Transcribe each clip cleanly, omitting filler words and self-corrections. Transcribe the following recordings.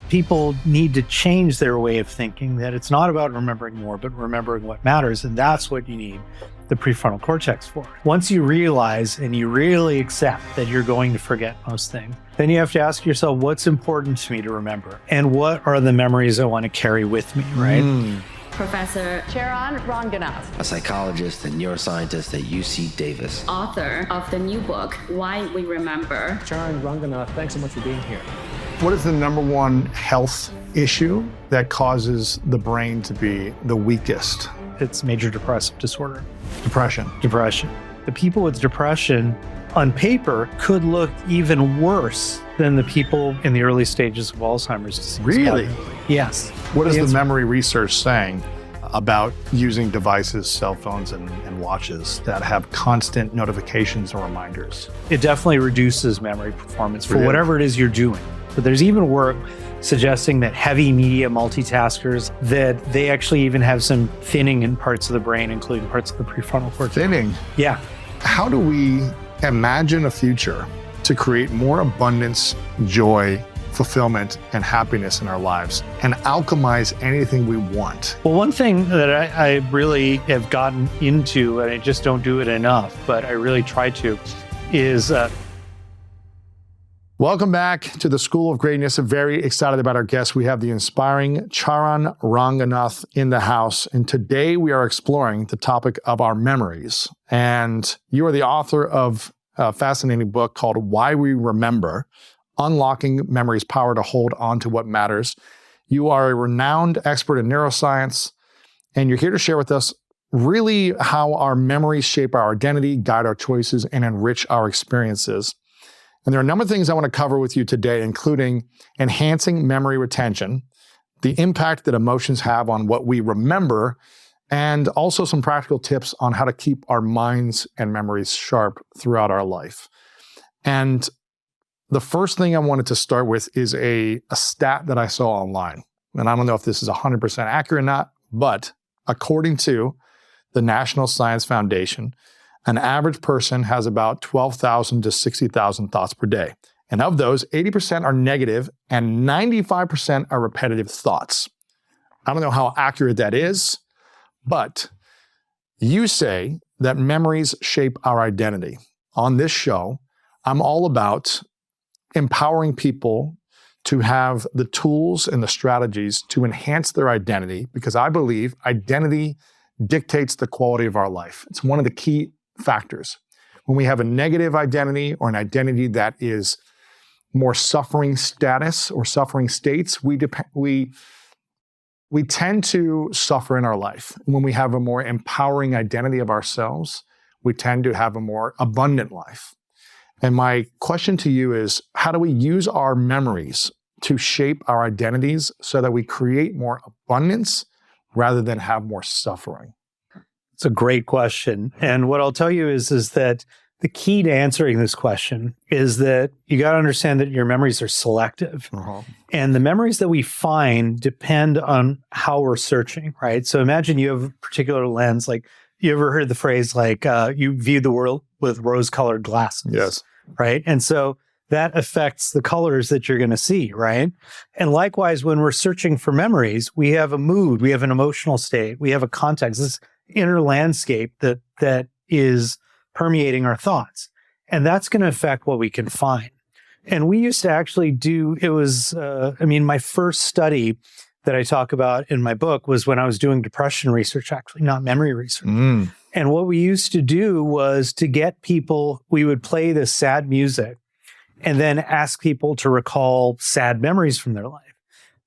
people need to change their way of thinking, that it's not about remembering more, but remembering what matters. And that's what you need the prefrontal cortex for. Once you realize and you really accept that you're going to forget most things, then you have to ask yourself, what's important to me to remember? And what are the memories I want to carry with me, right? Professor Charan Ranganath, a psychologist and neuroscientist at UC Davis. Author of the new book, Why We Remember. Charan Ranganath, thanks so much for being here. What is the number one health issue that causes the brain to be the weakest? It's major depressive disorder. Depression. The people with depression on paper could look even worse than the people in the early stages of Alzheimer's disease. Really? Yes. What is the memory research saying about using devices, cell phones, and watches that have constant notifications and reminders? It definitely reduces memory performance for whatever it is you're doing. But there's even work suggesting that heavy media multitaskers, that they actually even have some thinning in parts of the brain, including parts of the prefrontal cortex. Thinning? Yeah. How do we imagine a future to create more abundance, joy, fulfillment, and happiness in our lives and alchemize anything we want? Well, one thing that I really have gotten into, and I just don't do it enough, but I really try to, is... Welcome back to the School of Greatness. I'm very excited about our guest. We have the inspiring Charan Ranganath in the house. And today we are exploring the topic of our memories. And you are the author of a fascinating book called Why We Remember, Unlocking Memory's Power to Hold On to What Matters. You are a renowned expert in neuroscience, and you're here to share with us really how our memories shape our identity, guide our choices, and enrich our experiences. And there are a number of things I want to cover with you today, including enhancing memory retention, the impact that emotions have on what we remember, and also some practical tips on how to keep our minds and memories sharp throughout our life. And the first thing I wanted to start with is a stat that I saw online. And I don't know if this is 100% accurate or not, but according to the National Science Foundation, an average person has about 12,000 to 60,000 thoughts per day. And of those, 80% are negative and 95% are repetitive thoughts. I don't know how accurate that is, but you say that memories shape our identity. On this show, I'm all about empowering people to have the tools and the strategies to enhance their identity, because I believe identity dictates the quality of our life. It's one of the key factors. When we have a negative identity or an identity that is more suffering status or suffering states, we tend to suffer in our life. When we have a more empowering identity of ourselves, we tend to have a more abundant life. And my question to you is, how do we use our memories to shape our identities so that we create more abundance rather than have more suffering? It's a great question. And what I'll tell you is that the key to answering this question is that you got to understand that your memories are selective. And the memories that we find depend on how we're searching, right? So imagine you have a particular lens, like you ever heard the phrase, like you view the world with rose-colored glasses. Yes. Right? And so that affects the colors that you're going to see, right? And likewise, when we're searching for memories, we have a mood, we have an emotional state, we have a context, this inner landscape that is permeating our thoughts. And that's going to affect what we can find. And we used to actually do, it was, my first study that I talk about in my book was when I was doing depression research, actually, not memory research. And what we used to do was to get people, we would play this sad music and then ask people to recall sad memories from their life.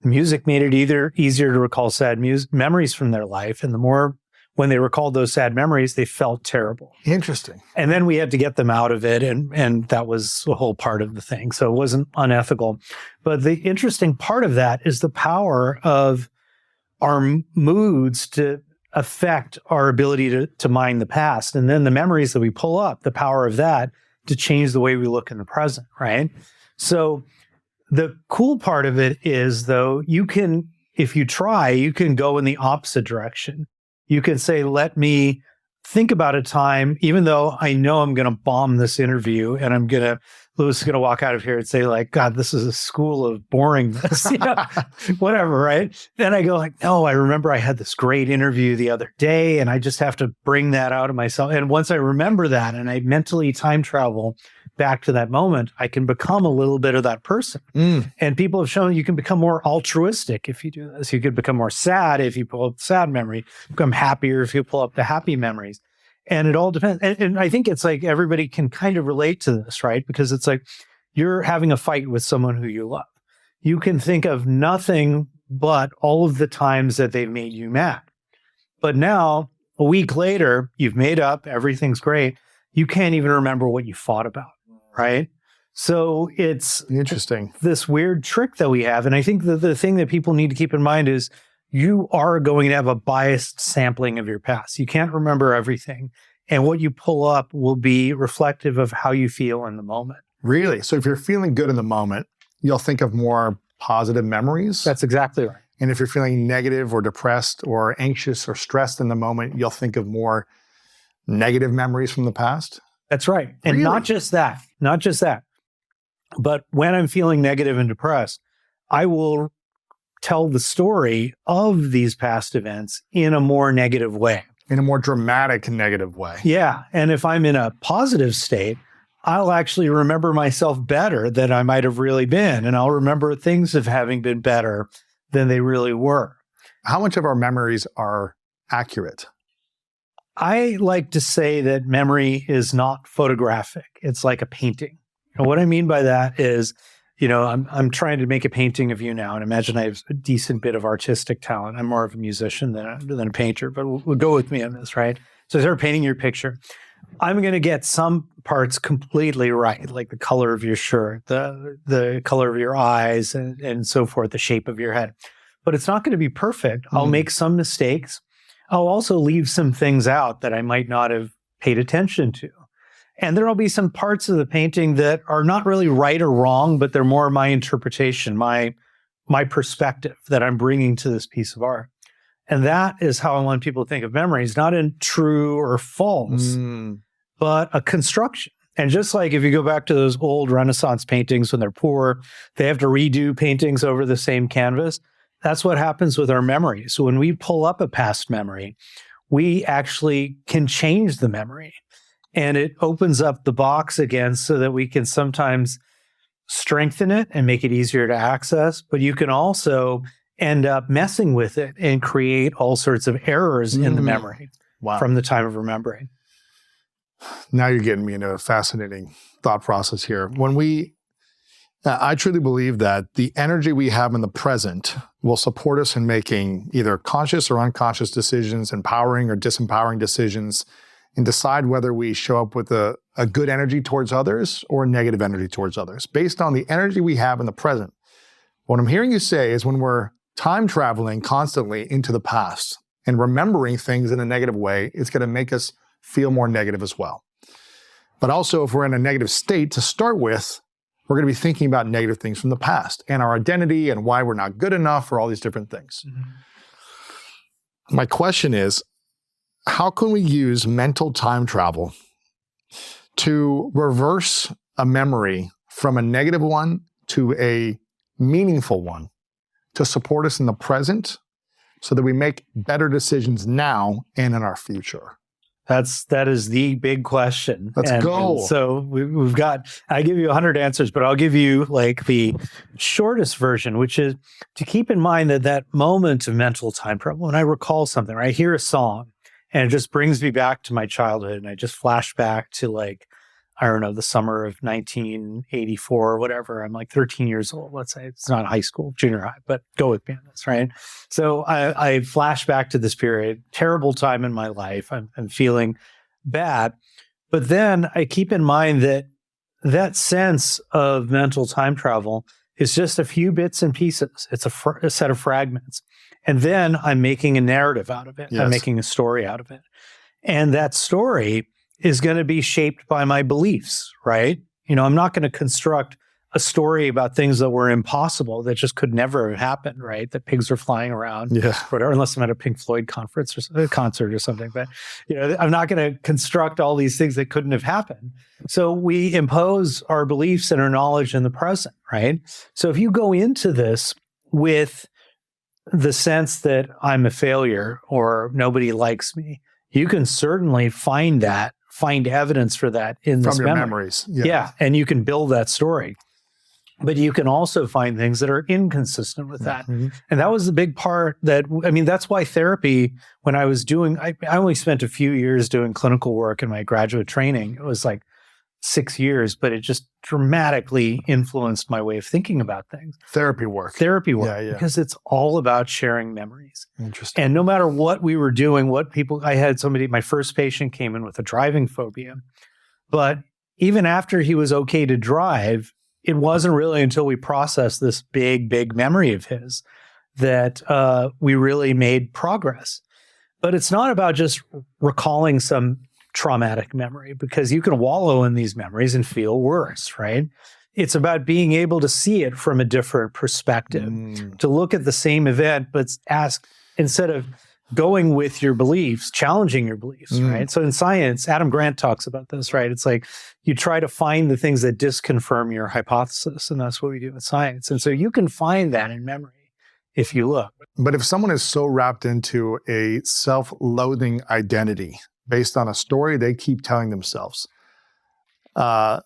The music made it easier to recall sad memories from their life. And the more, when they recalled those sad memories, they felt terrible. Interesting. And then we had to get them out of it. And that was a whole part of the thing. So it wasn't unethical. But the interesting part of that is the power of our moods to affect our ability to mine the past. And then the memories that we pull up, the power of that to change the way we look in the present, right? So the cool part of it is, though, you can, if you try, you can go in the opposite direction. You can say, let me think about a time, even though I know I'm going to bomb this interview and I'm going to Louis is going to walk out of here and say like, God, this is a school of boringness, whatever, right? Then I go like, no, I remember I had this great interview the other day and I just have to bring that out of myself. And once I remember that and I mentally time travel back to that moment, I can become a little bit of that person. And people have shown you can become more altruistic if you do this. You could become more sad if you pull up the sad memory, become happier if you pull up the happy memories. And it all depends. And I think it's like everybody can kind of relate to this, right? Because it's like you're having a fight with someone who you love. You can think of nothing but all of the times that they've made you mad. But now, a week later, you've made up, everything's great. You can't even remember what you fought about, right? So it's interesting. This weird trick that we have. And I think that the thing that people need to keep in mind is you are going to have a biased sampling of your past. You can't remember everything. And what you pull up will be reflective of how you feel in the moment. Really? So if you're feeling good in the moment, you'll think of more positive memories? That's exactly right. And if you're feeling negative or depressed or anxious or stressed in the moment, you'll think of more negative memories from the past? That's right. And Really? not just that, but when I'm feeling negative and depressed, I will tell the story of these past events in a more negative way. In a more dramatic negative way. Yeah. And if I'm in a positive state, I'll actually remember myself better than I might have really been. And I'll remember things of having been better than they really were. How much of our memories are accurate? I like to say that memory is not photographic. It's like a painting. And what I mean by that is, I'm trying to make a painting of you now, and imagine I have a decent bit of artistic talent. I'm more of a musician than a painter, but we'll go with me on this, right? So I start painting your picture. I'm going to get some parts completely right, like the color of your shirt, the color of your eyes, and so forth, the shape of your head. But it's not going to be perfect. I'll make some mistakes. I'll also leave some things out that I might not have paid attention to. And there'll be some parts of the painting that are not really right or wrong, but they're more my interpretation, my perspective that I'm bringing to this piece of art. And that is how I want people to think of memories, not in true or false, but a construction. And just like if you go back to those old Renaissance paintings when they're poor, they have to redo paintings over the same canvas. That's what happens with our memories. So when we pull up a past memory, we actually can change the memory. And it opens up the box again so that we can sometimes strengthen it and make it easier to access. But you can also end up messing with it and create all sorts of errors in the memory from the time of remembering. Now you're getting me into a fascinating thought process here. I truly believe that the energy we have in the present will support us in making either conscious or unconscious decisions, empowering or disempowering decisions, and decide whether we show up with a good energy towards others or a negative energy towards others, based on the energy we have in the present. What I'm hearing you say is when we're time traveling constantly into the past and remembering things in a negative way, it's going to make us feel more negative as well. But also, if we're in a negative state to start with, we're going to be thinking about negative things from the past and our identity and why we're not good enough or all these different things. My question is, how can we use mental time travel to reverse a memory from a negative one to a meaningful one to support us in the present so that we make better decisions now and in our future? That is the big question. Let's go. And so we've got, I give you 100 answers, but I'll give you like the shortest version, which is to keep in mind that moment of mental time travel, when I recall something, or I hear a song, and it just brings me back to my childhood. And I just flash back to like, I don't know, the summer of 1984 or whatever. I'm like 13 years old. Let's say it's not high school, junior high, but go with me on this, right? So I flash back to this period, terrible time in my life. I'm feeling bad. But then I keep in mind that sense of mental time travel is just a few bits and pieces. It's a set of fragments. And then I'm making a narrative out of it. Yes. I'm making a story out of it. And that story is going to be shaped by my beliefs, right? I'm not going to construct a story about things that were impossible that just could never have happened, right? That pigs are flying around, whatever, unless I'm at a Pink Floyd conference or a concert or something. But I'm not going to construct all these things that couldn't have happened. So we impose our beliefs and our knowledge in the present, right? So if you go into this with the sense that I'm a failure or nobody likes me, you can certainly find evidence for that in this from your memory. memories. Yeah, and you can build that story. But you can also find things that are inconsistent with that. Mm-hmm. And that was the big part that's why therapy, when I was doing, I only spent a few years doing clinical work in my graduate training. It was like 6 years, but it just dramatically influenced my way of thinking about things. Therapy work. Because it's all about sharing memories. Interesting. And no matter what we were doing, my first patient came in with a driving phobia. But even after he was okay to drive, it wasn't really until we processed this big memory of his that we really made progress. But it's not about just recalling some traumatic memory, because you can wallow in these memories and feel worse, right? It's about being able to see it from a different perspective, to look at the same event, but ask, instead of going with your beliefs, challenging your beliefs, right? So in science, Adam Grant talks about this, right? It's like you try to find the things that disconfirm your hypothesis, and that's what we do in science. And so you can find that in memory if you look. But if someone is so wrapped into a self-loathing identity based on a story they keep telling themselves,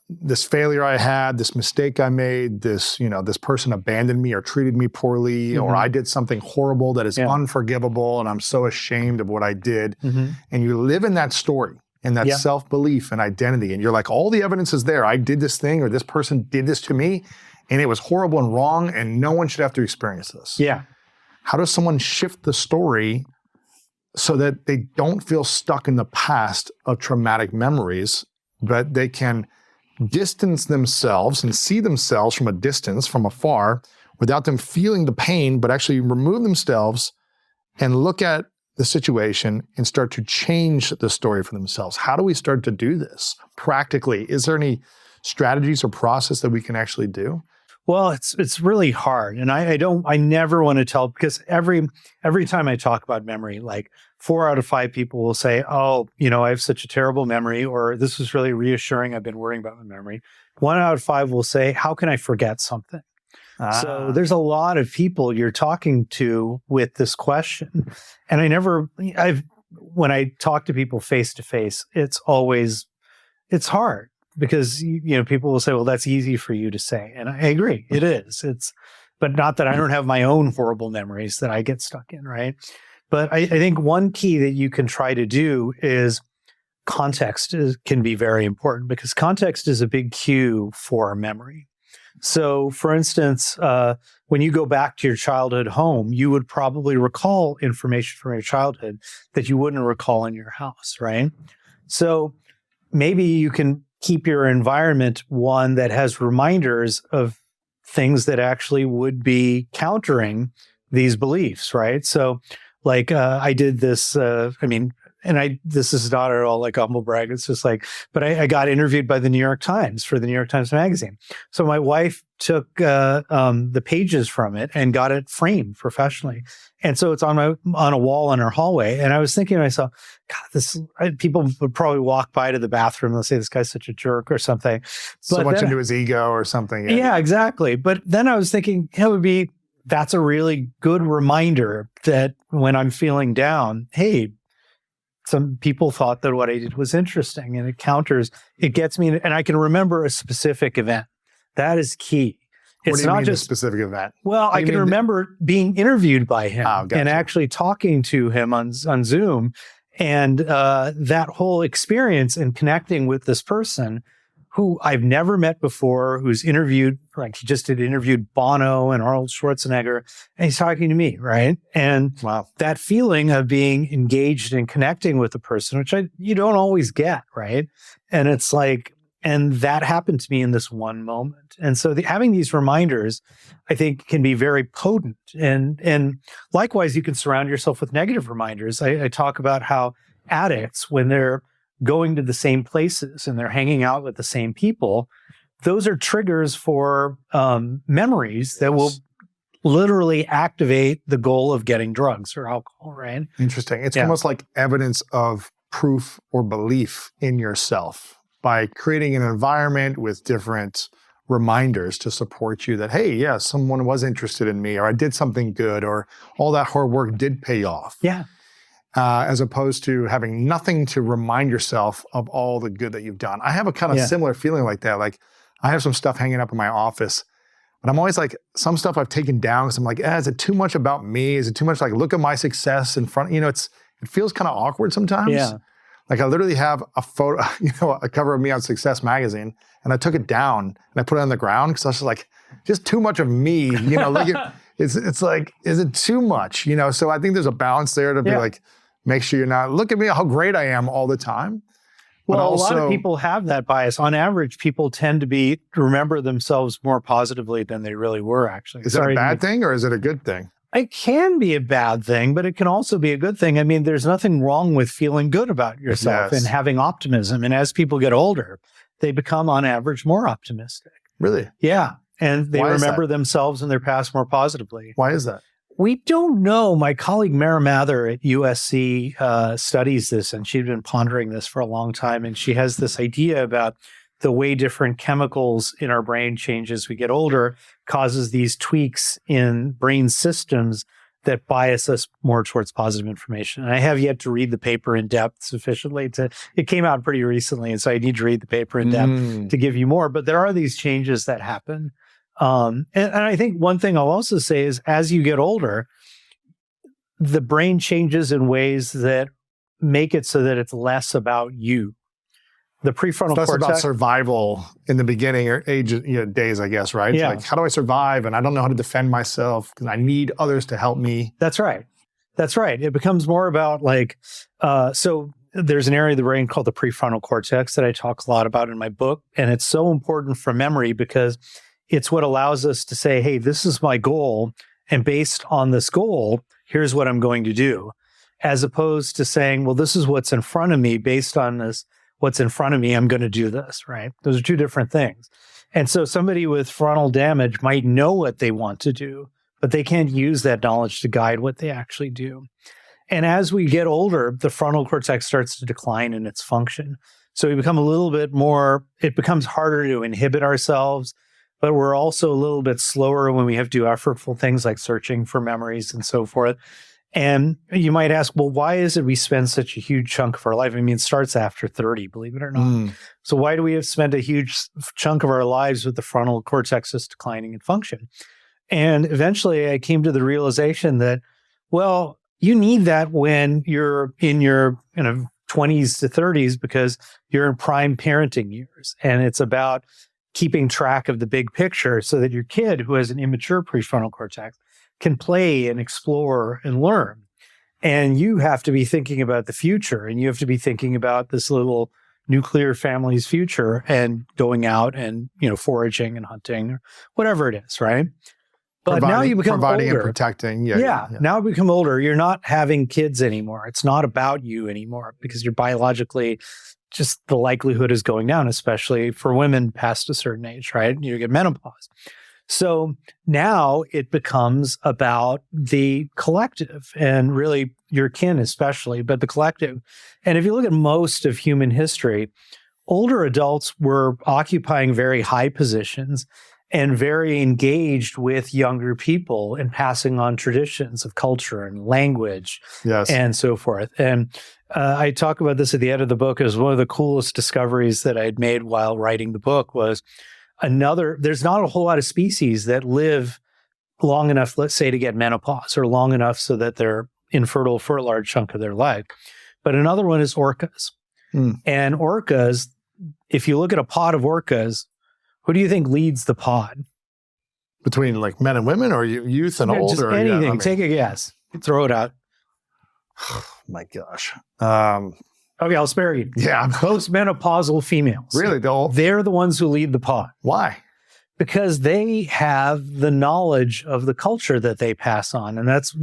this failure I had, this mistake I made, this person abandoned me or treated me poorly, or I did something horrible that is unforgivable and I'm so ashamed of what I did. And you live in that story and that self-belief and identity, and you're like, all the evidence is there. I did this thing, or this person did this to me, and it was horrible and wrong, and no one should have to experience this. Yeah. How does someone shift the story so that they don't feel stuck in the past of traumatic memories, but they can distance themselves and see themselves from a distance, from afar, without them feeling the pain, but actually remove themselves and look at the situation and start to change the story for themselves? How do we start to do this practically? Is there any strategies or process that we can actually do? Well, it's really hard. And I never want to tell, because every time I talk about memory, like 4 out of 5 people will say, oh, I have such a terrible memory, or this was really reassuring. I've been worrying about my memory. 1 out of 5 will say, how can I forget something? So there's a lot of people you're talking to with this question. And when I talk to people face to face, it's hard. Because people will say, well, that's easy for you to say. And I agree, it is. But not that I don't have my own horrible memories that I get stuck in, right? But I think one key that you can try to do is context can be very important, because context is a big cue for memory. So for instance, when you go back to your childhood home, you would probably recall information from your childhood that you wouldn't recall in your house, right? So maybe you can keep your environment one that has reminders of things that actually would be countering these beliefs, right? So like I did this, this is not at all like humble brag. It's just like, but I got interviewed by the New York Times for the New York Times Magazine. So my wife took the pages from it and got it framed professionally. And so it's on a wall in our hallway. And I was thinking to myself, God, people would probably walk by to the bathroom and they'll say, this guy's such a jerk or something. So much into his ego or something. Yeah, exactly. But then I was thinking, that's a really good reminder that when I'm feeling down, hey, some people thought that what I did was interesting, and it gets me, and I can remember a specific event. That is key. What do you mean a specific event? Well, I can remember being interviewed by him and actually talking to him on Zoom, and that whole experience and connecting with this person who I've never met before, who's interviewed, like he just interviewed Bono and Arnold Schwarzenegger, and he's talking to me, right? And that feeling of being engaged and connecting with the person, which you don't always get, right? And it's like, and that happened to me in this one moment. And so having these reminders, I think, can be very potent. And likewise, you can surround yourself with negative reminders. I talk about how addicts, when they're going to the same places and they're hanging out with the same people, those are triggers for memories that will literally activate the goal of getting drugs or alcohol, right? Interesting. It's almost like evidence of proof or belief in yourself by creating an environment with different reminders to support you that, hey, yeah, someone was interested in me, or I did something good, or all that hard work did pay off. Yeah. As opposed to having nothing to remind yourself of all the good that you've done. I have a kind of similar feeling like that. Like I have some stuff hanging up in my office, but I'm always like, some stuff I've taken down because I'm like, is it too much about me? Is it too much like, look at my success in front? It feels kind of awkward sometimes. Yeah. Like I literally have a photo, a cover of me on Success Magazine, and I took it down and I put it on the ground because I was like, just too much of me, look at, it's like, is it too much? So I think there's a balance there to be like, make sure you're not, look at me, how great I am all the time. Well, also, a lot of people have that bias. On average, people tend to remember themselves more positively than they really were, actually. Is it a bad thing or is it a good thing? It can be a bad thing, but it can also be a good thing. I mean, there's nothing wrong with feeling good about yourself and having optimism. And as people get older, they become, on average, more optimistic. Really? Yeah. And they remember themselves and their past more positively. Why is that? We don't know. My colleague Mara Mather at USC studies this, and she'd been pondering this for a long time. And she has this idea about the way different chemicals in our brain change as we get older causes these tweaks in brain systems that bias us more towards positive information. And I have yet to read the paper in depth sufficiently it came out pretty recently, and so I need to read the paper in depth to give you more. But there are these changes that happen. And I think one thing I'll also say is as you get older, the brain changes in ways that make it so that it's less about you. The prefrontal cortex. That's about survival in the beginning or days, I guess, right? Yeah. Like, how do I survive? And I don't know how to defend myself because I need others to help me. That's right. It becomes more about so there's an area of the brain called the prefrontal cortex that I talk a lot about in my book. And it's so important for memory because it's what allows us to say, hey, this is my goal. And based on this goal, here's what I'm going to do. As opposed to saying, well, this is what's in front of me. Based on this, what's in front of me, I'm going to do this, right? Those are two different things. And so somebody with frontal damage might know what they want to do, but they can't use that knowledge to guide what they actually do. And as we get older, the frontal cortex starts to decline in its function. So we become a little bit more, it becomes harder to inhibit ourselves, but we're also a little bit slower when we have to do effortful things like searching for memories and so forth. And you might ask, well, why is it we spend such a huge chunk of our life? I mean, it starts after 30, believe it or not. So why do we have spent a huge chunk of our lives with the frontal cortex declining in function? And eventually I came to the realization that, well, you need that when you're in your 20s to 30s because you're in prime parenting years. And it's about keeping track of the big picture so that your kid who has an immature prefrontal cortex can play and explore and learn. And you have to be thinking about the future, and you have to be thinking about this little nuclear family's future and going out and, foraging and hunting or whatever it is, right? But now you become providing older. And protecting. Yeah. Now you become older. You're not having kids anymore. It's not about you anymore because you're biologically just the likelihood is going down, especially for women past a certain age, right? You get menopause. So now it becomes about the collective and really your kin especially, but the collective. And if you look at most of human history, older adults were occupying very high positions and very engaged with younger people and passing on traditions of culture and language and so forth. And I talk about this at the end of the book as one of the coolest discoveries that I'd made while writing the book was there's not a whole lot of species that live long enough, let's say, to get menopause or long enough so that they're infertile for a large chunk of their life. But another one is orcas. And orcas, if you look at a pod of orcas, who do you think leads the pod? Between like men and women or youth and older? Just anything. Take a guess. Throw it out. Oh my gosh. Okay, I'll spare you. Yeah. Postmenopausal females. Really? They're the ones who lead the pod. Why? because they have the knowledge of the culture that they pass on. And that's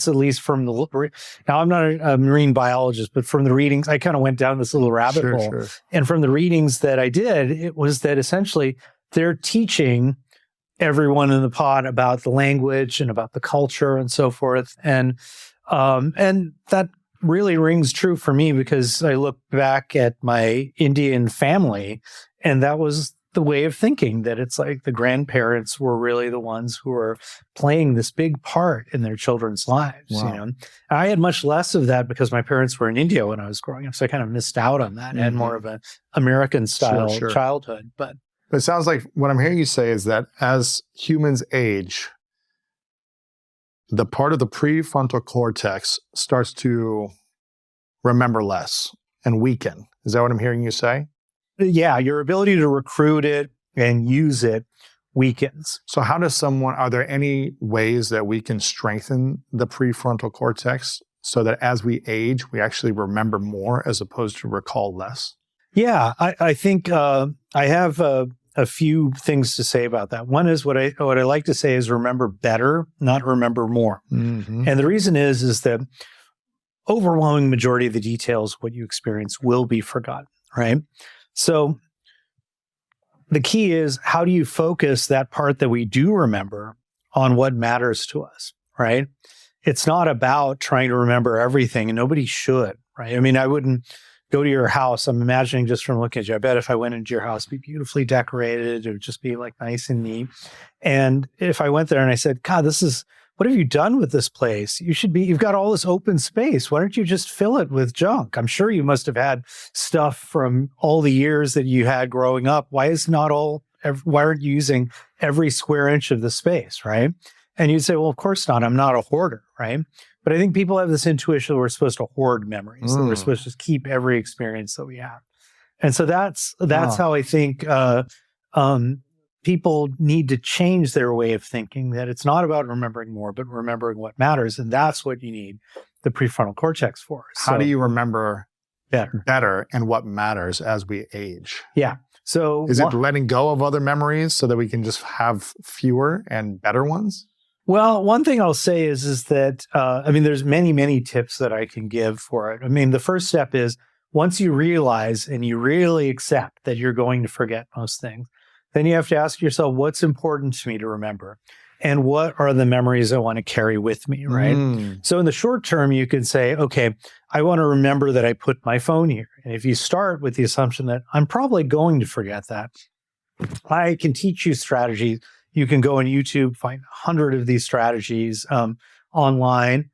at least from now I'm not a marine biologist, but from the readings, I kind of went down this little rabbit hole. Sure. And from the readings that I did, it was that essentially they're teaching everyone in the pod about the language and about the culture and so forth. And that really rings true for me because I look back at my Indian family, and that was the way of thinking, that it's like the grandparents were really the ones who were playing this big part in their children's lives. Wow. You know, I had much less of that because my parents were in India when I was growing up, so I kind of missed out on that. I had more of an American style childhood. But it sounds like what I'm hearing you say is that as humans age, the part of the prefrontal cortex starts to remember less and weaken. Is that what I'm hearing you say? Yeah, your ability to recruit it and use it weakens. So are there any ways that we can strengthen the prefrontal cortex so that as we age, we actually remember more as opposed to recall less? Yeah, I think I have a few things to say about that. One is what I like to say is remember better, not remember more. Mm-hmm. And the reason is that overwhelming majority of the details, what you experience will be forgotten, right? So the key is, how do you focus that part that we do remember on what matters to us, right? It's not about trying to remember everything, and nobody should, right? I mean, I wouldn't go to your house. I'm imagining just from looking at you, I bet if I went into your house, it'd be beautifully decorated. It would just be like nice and neat. And if I went there and I said, God, what have you done with this place? You've got all this open space. Why don't you just fill it with junk? I'm sure you must have had stuff from all the years that you had growing up. Why aren't you using every square inch of the space, right? And you'd say, well, of course not. I'm not a hoarder, right? But I think people have this intuition that we're supposed to hoard memories, that we're supposed to keep every experience that we have. And so that's how I think people need to change their way of thinking, that it's not about remembering more, but remembering what matters. And that's what you need the prefrontal cortex for. How do you remember better and what matters as we age? Yeah. So is it letting go of other memories so that we can just have fewer and better ones? Well, one thing I'll say is that, there's many, many tips that I can give for it. I mean, the first step is, once you realize and you really accept that you're going to forget most things, then you have to ask yourself, what's important to me to remember? And what are the memories I want to carry with me, right? So in the short term, you could say, okay, I want to remember that I put my phone here. And if you start with the assumption that I'm probably going to forget that, I can teach you strategies. You can go on YouTube, find 100 of these strategies online.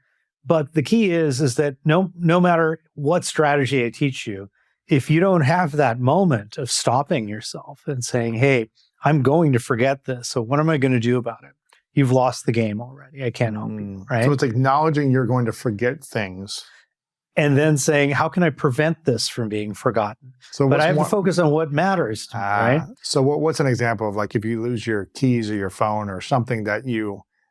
But the key is that no matter what strategy I teach you, if you don't have that moment of stopping yourself and saying, hey, I'm going to forget this, so what am I going to do about it? You've lost the game already. I can't help you, right? So it's acknowledging you're going to forget things. And then saying, how can I prevent this from being forgotten? But I have to focus on what matters to me, right? So what's an example of, like, if you lose your keys or your phone or something that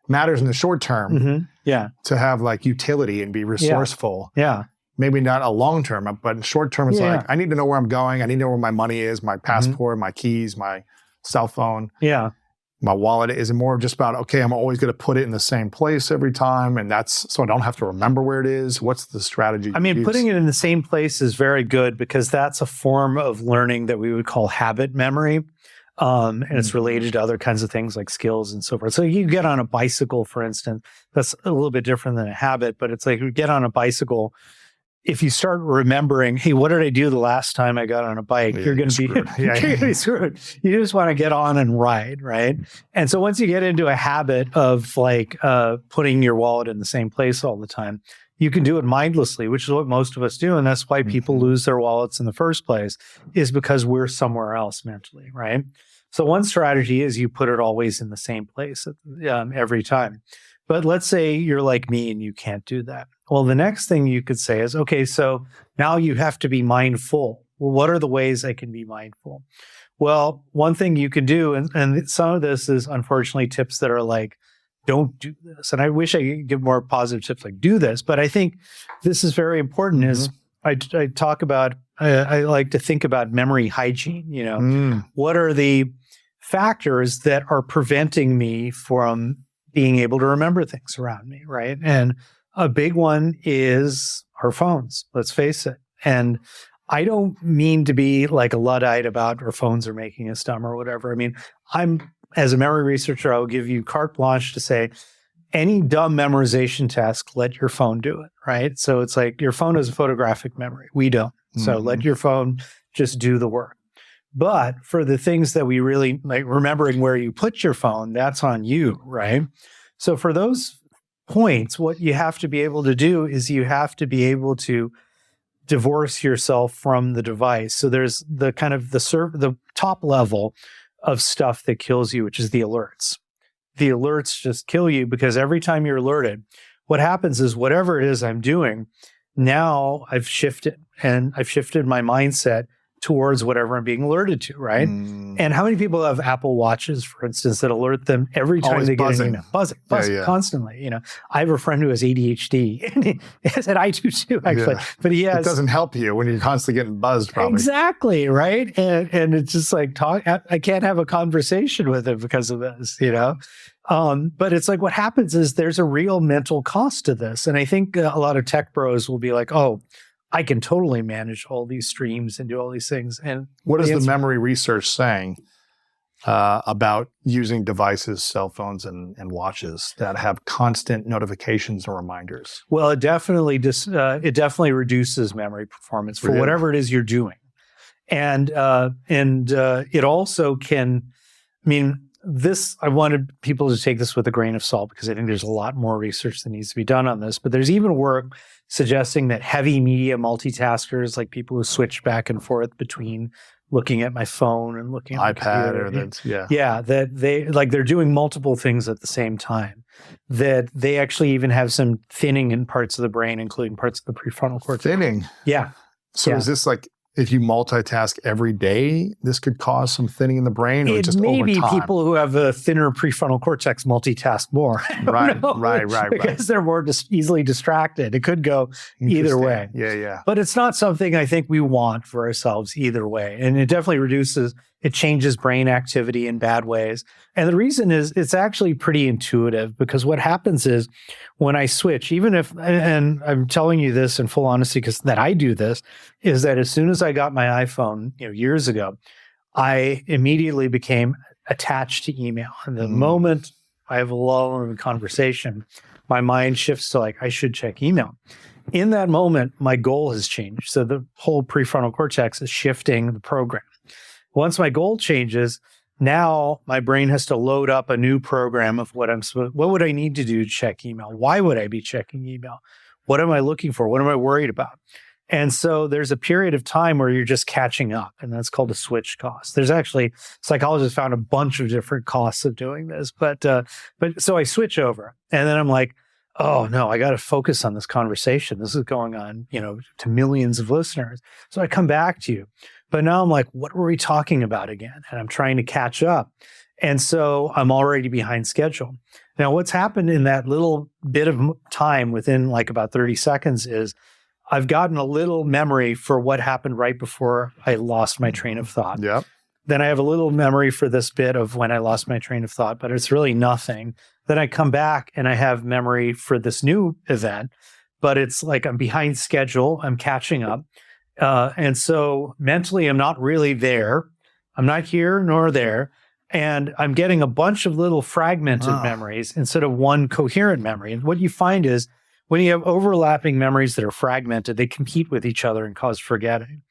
matters in the short term, to have like utility and be resourceful. Yeah. Maybe not a long term, but in short term, it's like, I need to know where I'm going. I need to know where my money is, my passport, my keys, my cell phone. Yeah. My wallet. Is it more just about, okay, I'm always going to put it in the same place every time, and that's so I don't have to remember where it is? What's the strategy? I mean, putting it in the same place is very good because that's a form of learning that we would call habit memory. And it's related to other kinds of things like skills and so forth. So you get on a bicycle, for instance, that's a little bit different than a habit, but it's like you get on a bicycle. If you start remembering, hey, what did I do the last time I got on a bike? You're going to be you're going to be screwed. You just want to get on and ride, right? And so once you get into a habit of like putting your wallet in the same place all the time, you can do it mindlessly, which is what most of us do. And that's why people lose their wallets in the first place, is because we're somewhere else mentally, right? So one strategy is you put it always in the same place every time. But let's say you're like me and you can't do that. Well, the next thing you could say is, okay, so now you have to be mindful. Well, what are the ways I can be mindful? Well, one thing you could do, and some of this is unfortunately tips that are like, don't do this. And I wish I could give more positive tips like do this, but I think this is very important is I talk about, I like to think about memory hygiene, what are the factors that are preventing me from being able to remember things around me, right? And a big one is our phones, let's face it. And I don't mean to be like a Luddite about our phones are making us dumb or whatever. I mean, as a memory researcher, I will give you carte blanche to say, any dumb memorization task, let your phone do it, right? So it's like your phone has a photographic memory. We don't. So let your phone just do the work. But for the things that we really like, remembering where you put your phone, that's on you, right? So for those points, what you have to be able to do is you have to be able to divorce yourself from the device. So there's the kind of the top level of stuff that kills you, which is the alerts. The alerts just kill you because every time you're alerted, what happens is whatever it is I'm doing, now I've shifted my mindset towards whatever I'm being alerted to, right? And how many people have Apple Watches, for instance, that alert them every time Always they get buzzing. an email? Buzzing constantly. You know, I have a friend who has ADHD, and he said I do too, actually. Yeah. But he has. It doesn't help you when you're constantly getting buzzed, probably. Exactly, right? And it's just like I can't have a conversation with him because of this, you know? But it's like what happens is there's a real mental cost to this. And I think a lot of tech bros will be like, oh, I can totally manage all these streams and do all these things. And what is the memory research saying about using devices, cell phones, and watches that have constant notifications and reminders? Well, it definitely reduces memory performance for whatever it is you're doing. And it also can, I mean, I wanted people to take this with a grain of salt because I think there's a lot more research that needs to be done on this. But there's even work suggesting that heavy media multitaskers, like people who switch back and forth between looking at my phone and looking at iPad, that they're doing multiple things at the same time. That they actually even have some thinning in parts of the brain, including parts of the prefrontal cortex. Thinning. Yeah. So is this like, if you multitask every day, this could cause some thinning in the brain, or just over time? Maybe people who have a thinner prefrontal cortex multitask more. Right. Because they're more easily distracted. It could go either way. Yeah. But it's not something I think we want for ourselves either way. And it definitely it changes brain activity in bad ways. And the reason is it's actually pretty intuitive because what happens is when I switch, and I'm telling you this in full honesty because that I do this, is that as soon as I got my iPhone, years ago, I immediately became attached to email. And the moment I have a lull in a conversation, my mind shifts to like, I should check email. In that moment, my goal has changed. So the whole prefrontal cortex is shifting the program. Once my goal changes, now my brain has to load up a new program of what would I need to do to check email? Why would I be checking email? What am I looking for? What am I worried about? And so there's a period of time where you're just catching up, and that's called a switch cost. There's actually, psychologists found a bunch of different costs of doing this, but so I switch over, and then I'm like, oh no, I got to focus on this conversation. This is going on, to millions of listeners. So I come back to you. But now I'm like, what were we talking about again? And I'm trying to catch up. And so I'm already behind schedule. Now, what's happened in that little bit of time within like about 30 seconds is I've gotten a little memory for what happened right before I lost my train of thought. Yep. Then I have a little memory for this bit of when I lost my train of thought, but it's really nothing. Then I come back and I have memory for this new event, but it's like I'm behind schedule. I'm catching up. And so mentally, I'm not really there. I'm not here nor there. And I'm getting a bunch of little fragmented memories instead of one coherent memory. And what you find is when you have overlapping memories that are fragmented, they compete with each other and cause forgetting.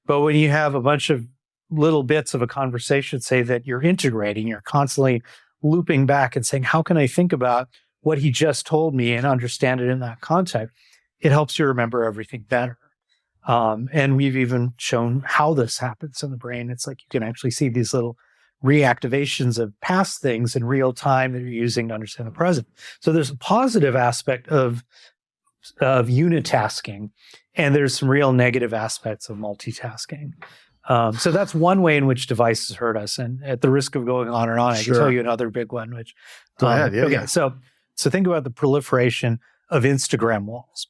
But when you have a bunch of little bits of a conversation, say that you're integrating, you're constantly looping back and saying, how can I think about what he just told me and understand it in that context? It helps you remember everything better. And we've even shown how this happens in the brain. It's like you can actually see these little reactivations of past things in real time that you're using to understand the present. So there's a positive aspect of unitasking, and there's some real negative aspects of multitasking. So that's one way in which devices hurt us. And at the risk of going on and on, I can tell you another big one, which go ahead. So think about the proliferation of Instagram walls.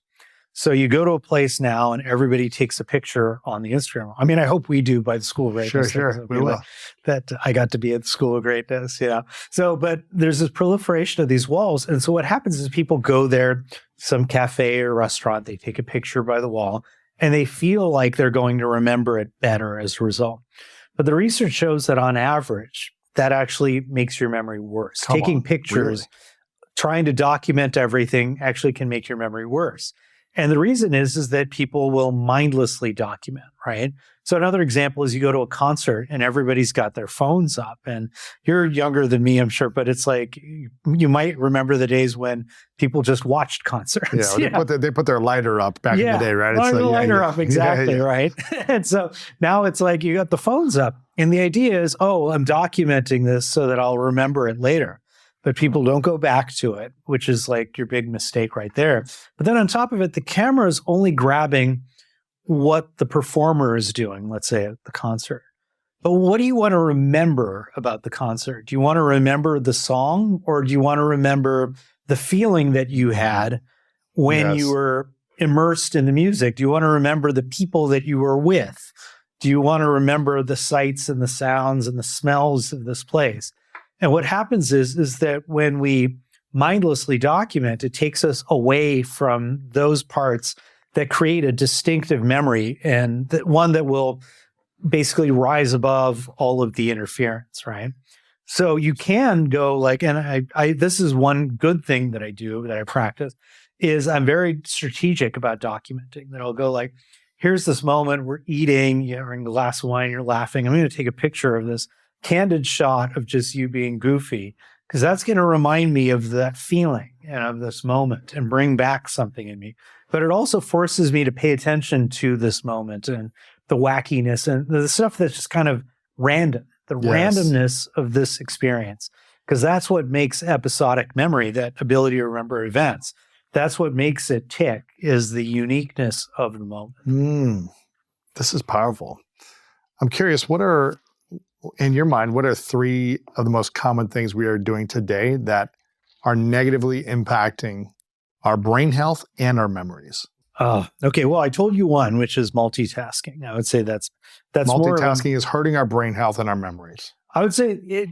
So you go to a place now and everybody takes a picture on the Instagram. I mean, I hope we do by the School of Greatness. Sure. We will. That I got to be at the School of Greatness, So, but there's this proliferation of these walls. And so what happens is people go there, some cafe or restaurant, they take a picture by the wall and they feel like they're going to remember it better as a result. But the research shows that on average, that actually makes your memory worse. Taking pictures, trying to document everything actually can make your memory worse. And the reason is that people will mindlessly document, right? So another example is you go to a concert and everybody's got their phones up, and you're younger than me, I'm sure, but it's like you might remember the days when people just watched concerts. Yeah, they put their lighter up back in the day, right? It's the lighter up, exactly, right? And so now it's like you got the phones up, and the idea is, I'm documenting this so that I'll remember it later. But people don't go back to it, which is like your big mistake right there. But then on top of it, the camera is only grabbing what the performer is doing, let's say at the concert. But what do you want to remember about the concert? Do you want to remember the song, or do you want to remember the feeling that you had when you were immersed in the music? Do you want to remember the people that you were with? Do you want to remember the sights and the sounds and the smells of this place? And what happens is that when we mindlessly document, it takes us away from those parts that create a distinctive memory, and one that will basically rise above all of the interference, right? So you can go like, and I this is one good thing that I do, that I practice, is I'm very strategic about documenting. That I'll go like, here's this moment, we're eating, you're having a glass of wine, you're laughing. I'm going to take a picture of this candid shot of just you being goofy, because that's going to remind me of that feeling and of this moment and bring back something in me. But it also forces me to pay attention to this moment and the wackiness and the stuff that's just kind of random, the randomness of this experience, because that's what makes episodic memory, that ability to remember events. That's what makes it tick, is the uniqueness of the moment. This is powerful. I'm curious, in your mind, what are 3 of the most common things we are doing today that are negatively impacting our brain health and our memories? Okay. Well, I told you one, which is multitasking. I would say that's multitasking is hurting our brain health and our memories. I would say it.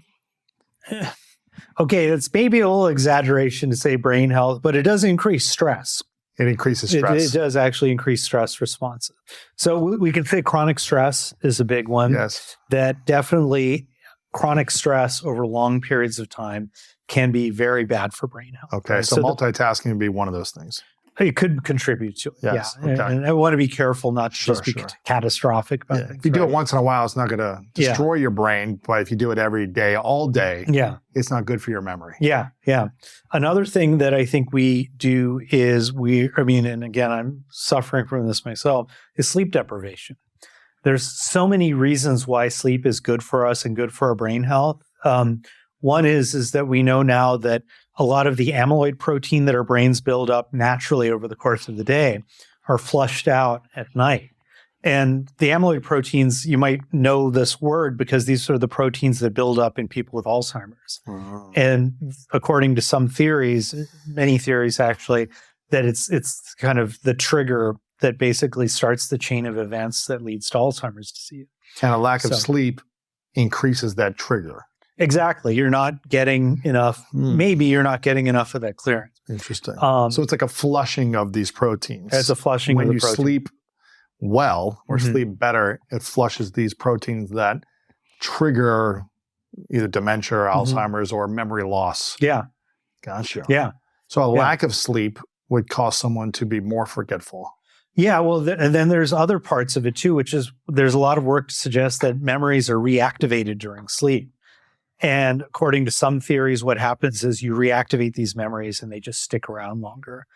Okay, it's maybe a little exaggeration to say brain health, but it does increase stress. It increases stress. It does actually increase stress responses. So we can say chronic stress is a big one. Yes. That definitely, chronic stress over long periods of time can be very bad for brain health. Okay, right? so multitasking would be one of those things. It could contribute to it. Yes. Yeah. Okay. And I want to be careful not to just be catastrophic about things. If you do it once in a while, it's not going to destroy your brain. But if you do it every day, all day, it's not good for your memory. Yeah. Another thing that I think we do is and again, I'm suffering from this myself, is sleep deprivation. There's so many reasons why sleep is good for us and good for our brain health. One is that we know now that a lot of the amyloid protein that our brains build up naturally over the course of the day are flushed out at night. And the amyloid proteins, you might know this word because these are the proteins that build up in people with Alzheimer's. Wow. And according to some theories, many theories actually, that it's kind of the trigger that basically starts the chain of events that leads to Alzheimer's disease. And a lack of sleep increases that trigger. Exactly. You're not getting enough. Maybe you're not getting enough of that clearance. Interesting. So it's like a flushing of these proteins. It's a flushing of the protein. When you sleep well or sleep better, it flushes these proteins that trigger either dementia or Alzheimer's or memory loss. Yeah. Gotcha. Yeah. So a lack of sleep would cause someone to be more forgetful. Yeah, well, and then there's other parts of it too, which is there's a lot of work to suggest that memories are reactivated during sleep. And according to some theories, what happens is you reactivate these memories and they just stick around longer.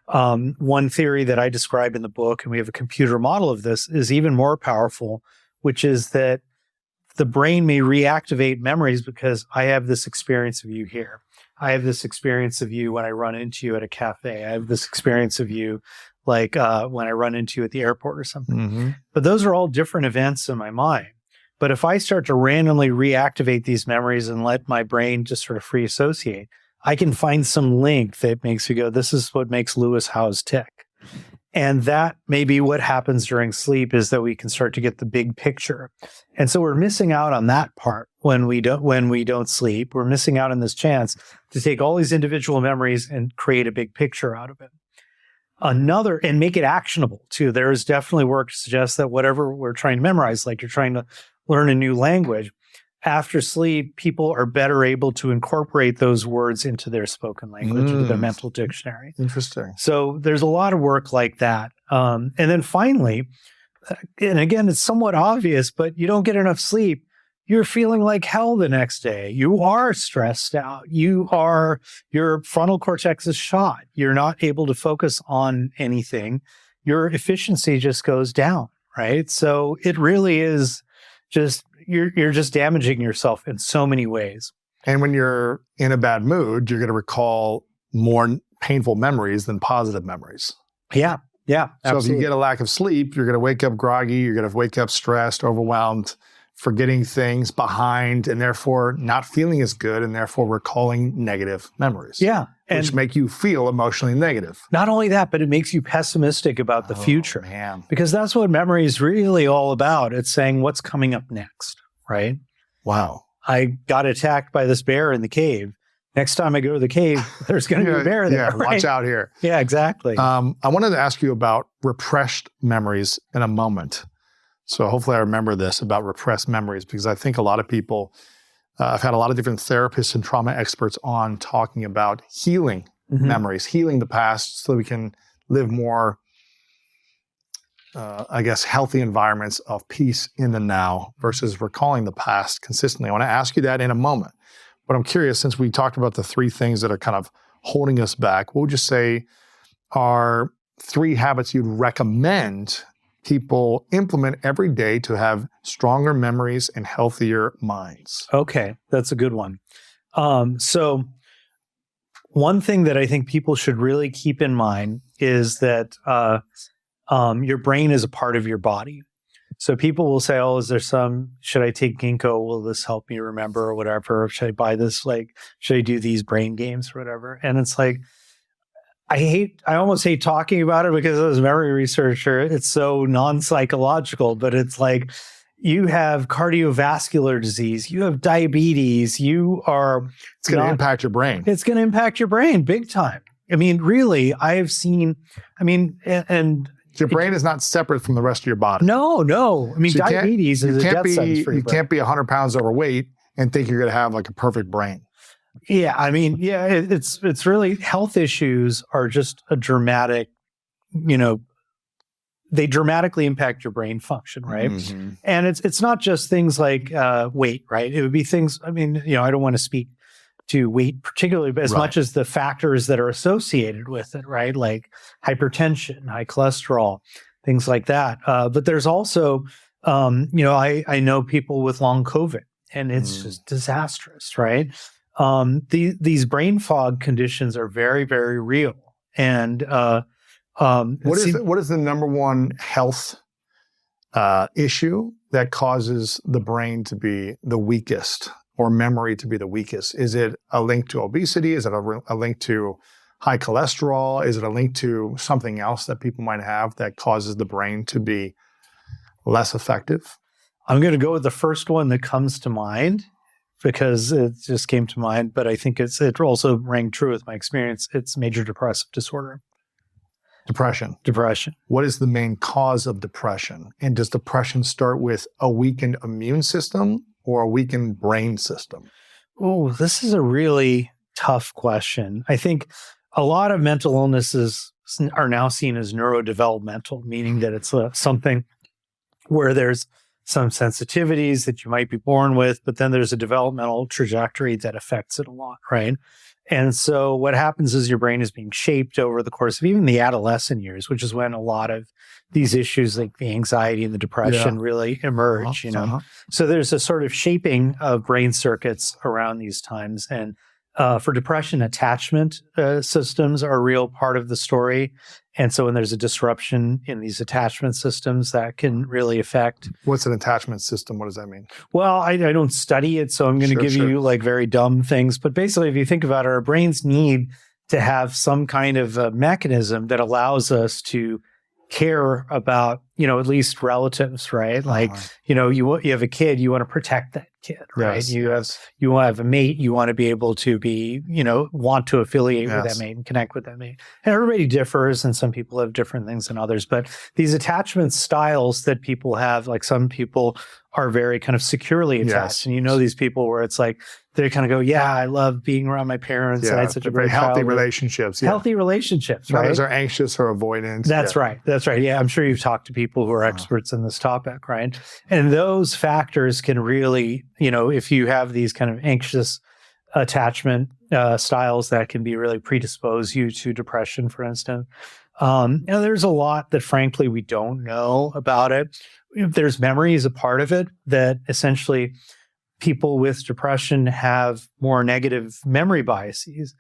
One theory that I describe in the book, and we have a computer model of this, is even more powerful, which is that the brain may reactivate memories because I have this experience of you here. I have this experience of you when I run into you at a cafe. I have this experience of you like when I run into you at the airport or something. But those are all different events in my mind. But if I start to randomly reactivate these memories and let my brain just sort of free associate, I can find some link that makes you go, this is what makes Lewis Howes tick. And that may be what happens during sleep, is that we can start to get the big picture. And so we're missing out on that part when we don't sleep. We're missing out on this chance to take all these individual memories and create a big picture out of it. And make it actionable too. There is definitely work to suggest that whatever we're trying to memorize, like you're trying to learn a new language, after sleep, people are better able to incorporate those words into their spoken language, into their mental dictionary. Interesting. So there's a lot of work like that. And then finally, and again, it's somewhat obvious, but you don't get enough sleep, you're feeling like hell the next day. You are stressed out. Your frontal cortex is shot. You're not able to focus on anything. Your efficiency just goes down, right? So it really is just, you're just damaging yourself in so many ways. And when you're in a bad mood, you're going to recall more painful memories than positive memories. Yeah, So absolutely. if you get a lack of sleep, you're going to wake up groggy, you're going to wake up stressed, overwhelmed, forgetting things, behind, and therefore not feeling as good, and therefore recalling negative memories. Yeah. Which make you feel emotionally negative. Not only that, but it makes you pessimistic about the future. Man. Because that's what memory is really all about. It's saying what's coming up next, right? Wow. I got attacked by this bear in the cave. Next time I go to the cave, there's going to be a bear there. Yeah, right? watch out here. Yeah, exactly. I wanted to ask you about repressed memories in a moment. So hopefully I remember this about repressed memories, because I think a lot of people, I've had a lot of different therapists and trauma experts on talking about healing memories, healing the past so that we can live more, healthy environments of peace in the now versus recalling the past consistently. I want to ask you that in a moment. But I'm curious, since we talked about the three things that are kind of holding us back, what would you say are 3 habits you'd recommend people implement every day to have stronger memories and healthier minds? Okay, that's a good one. So one thing that I think people should really keep in mind is that your brain is a part of your body. So people will say, oh, should I take ginkgo? Will this help me remember or whatever? Or should I buy this? Should I do these brain games or whatever? And it's like, I almost hate talking about it because as a memory researcher, it's so non-psychological, but it's like you have cardiovascular disease, you have diabetes, it's going to impact your brain. It's going to impact your brain big time. I mean, really, and your brain is not separate from the rest of your body. No. I mean, so diabetes is a death sentence for your brain. You can't be 100 pounds overweight and think you're going to have like a perfect brain. Yeah, I mean, it's really, health issues are just a dramatic, they dramatically impact your brain function, right? Mm-hmm. And it's not just things like weight, right? It would be things, I don't want to speak to weight particularly, but as much as the factors that are associated with it, right? Like hypertension, high cholesterol, things like that. But there's also, I know people with long COVID, and it's just disastrous, right? These brain fog conditions are very, very real. And what is the number one health issue that causes the brain to be the weakest or memory to be the weakest? Is it a link to obesity? Is it a link to high cholesterol? Is it a link to something else that people might have that causes the brain to be less effective? I'm going to go with the first one that comes to mind, because it just came to mind, but I think it also rang true with my experience. It's major depressive disorder. Depression. What is the main cause of depression? And does depression start with a weakened immune system or a weakened brain system? Oh, this is a really tough question. I think a lot of mental illnesses are now seen as neurodevelopmental, meaning that it's something where there's some sensitivities that you might be born with, but then there's a developmental trajectory that affects it a lot, right? And so what happens is your brain is being shaped over the course of even the adolescent years, which is when a lot of these issues like the anxiety and the depression really emerge, So there's a sort of shaping of brain circuits around these times. And for depression, attachment systems are a real part of the story. And so when there's a disruption in these attachment systems, that can really affect. What's an attachment system? What does that mean? Well, I don't study it, so I'm going to give you like very dumb things. But basically, if you think about it, our brains need to have some kind of a mechanism that allows us to care about, at least relatives, right? Like, you have a kid, you want to protect that kid, right? Yes, you want to have a mate, you want to be able to be, want to affiliate with that mate and connect with that mate. And everybody differs, and some people have different things than others. But these attachment styles that people have, like some people are very kind of securely attached. And these people where it's like, they kind of go, yeah, I love being around my parents. And I had such a great healthy childhood. relationships. Yeah. Healthy relationships, right? Others are anxious or avoidant. That's right. That's right. Yeah, I'm sure you've talked to people who are experts in this topic, right? And those factors can really, if you have these kind of anxious attachment styles, that can be really predispose you to depression, for instance. There's a lot that, frankly, we don't know about it. There's memory as a part of it, that essentially people with depression have more negative memory biases.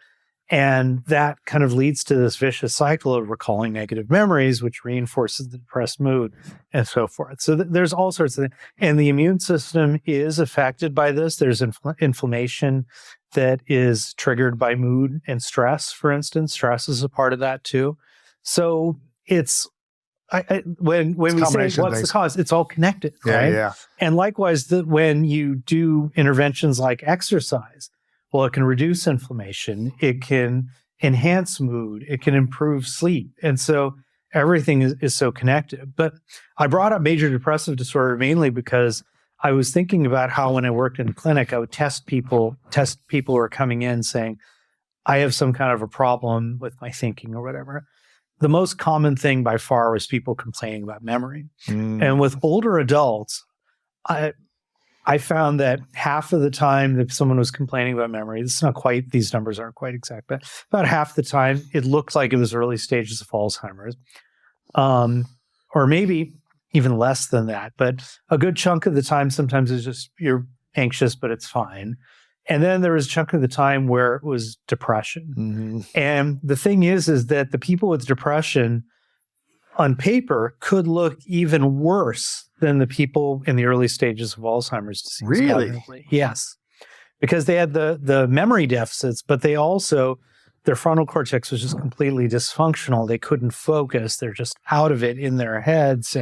And that kind of leads to this vicious cycle of recalling negative memories, which reinforces the depressed mood and so forth. So there's all sorts of things. And the immune system is affected by this. There's inflammation that is triggered by mood and stress, for instance. Stress is a part of that too. So it's, when we say what's the cause, it's all connected, right? Yeah. And likewise, when you do interventions like exercise, well, it can reduce inflammation, it can enhance mood, it can improve sleep. And so everything is so connected. But I brought up major depressive disorder mainly because I was thinking about how when I worked in a clinic, I would test people who are coming in saying, I have some kind of a problem with my thinking or whatever. The most common thing by far was people complaining about memory. And with older adults, I found that half of the time that someone was complaining about memory, these numbers aren't quite exact, but about half the time it looked like it was early stages of Alzheimer's. Or maybe even less than that. But a good chunk of the time, sometimes it's just you're anxious, but it's fine. And then there was a chunk of the time where it was depression. And the thing is that the people with depression on paper could look even worse than the people in the early stages of Alzheimer's disease. Really? Yes. Because they had the memory deficits, but they also, their frontal cortex was just completely dysfunctional. They couldn't focus. They're just out of it in their heads.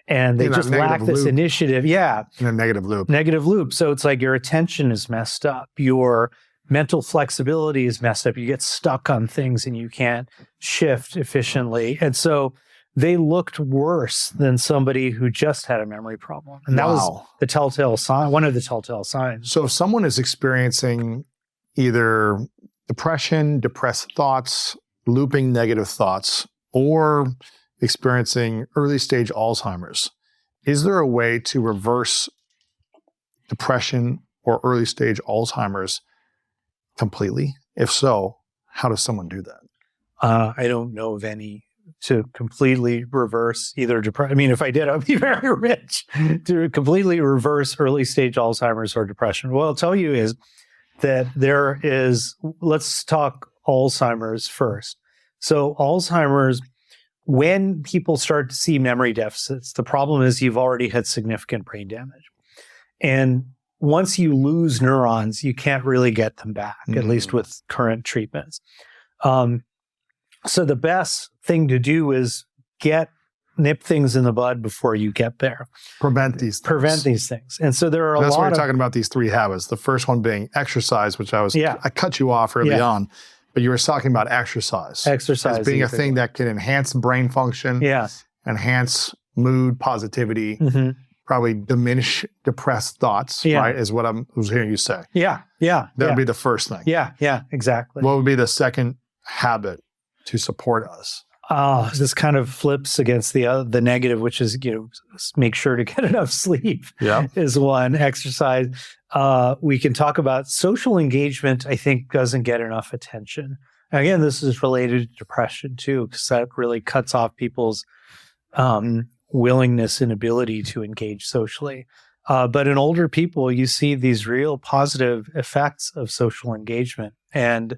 And they just lack this initiative. Yeah. In a negative loop. Negative loop. So it's like your attention is messed up. Your mental flexibility is messed up. You get stuck on things and you can't shift efficiently. And so they looked worse than somebody who just had a memory problem. And that was the telltale sign, one of the telltale signs. So if someone is experiencing either depression, depressed thoughts, looping negative thoughts, or experiencing early stage Alzheimer's, is there a way to reverse depression or early stage Alzheimer's completely? If so, how does someone do that? I don't know of any to completely reverse either depression. I mean, if I did, I'd be very rich to completely reverse early stage Alzheimer's or depression. What I'll tell you is that let's talk Alzheimer's first. So Alzheimer's, when people start to see memory deficits, the problem is you've already had significant brain damage. And once you lose neurons, you can't really get them back, at least with current treatments. So the best thing to do is nip things in the bud before you get there. Prevent these things. And so there are That's why we're talking about these 3 habits. The first one being exercise, which I cut you off early on, but you were talking about exercise. Exercise as being a thing that can enhance brain function, enhance mood, positivity, probably diminish depressed thoughts, right, is what I was hearing you say. Yeah. That would be the first thing. Yeah, exactly. What would be the second habit to support us? This kind of flips against the negative, which is, make sure to get enough sleep is one. Exercise. We can talk about social engagement, I think, doesn't get enough attention. Again, this is related to depression too, because that really cuts off people's willingness and ability to engage socially. But in older people, you see these real positive effects of social engagement. And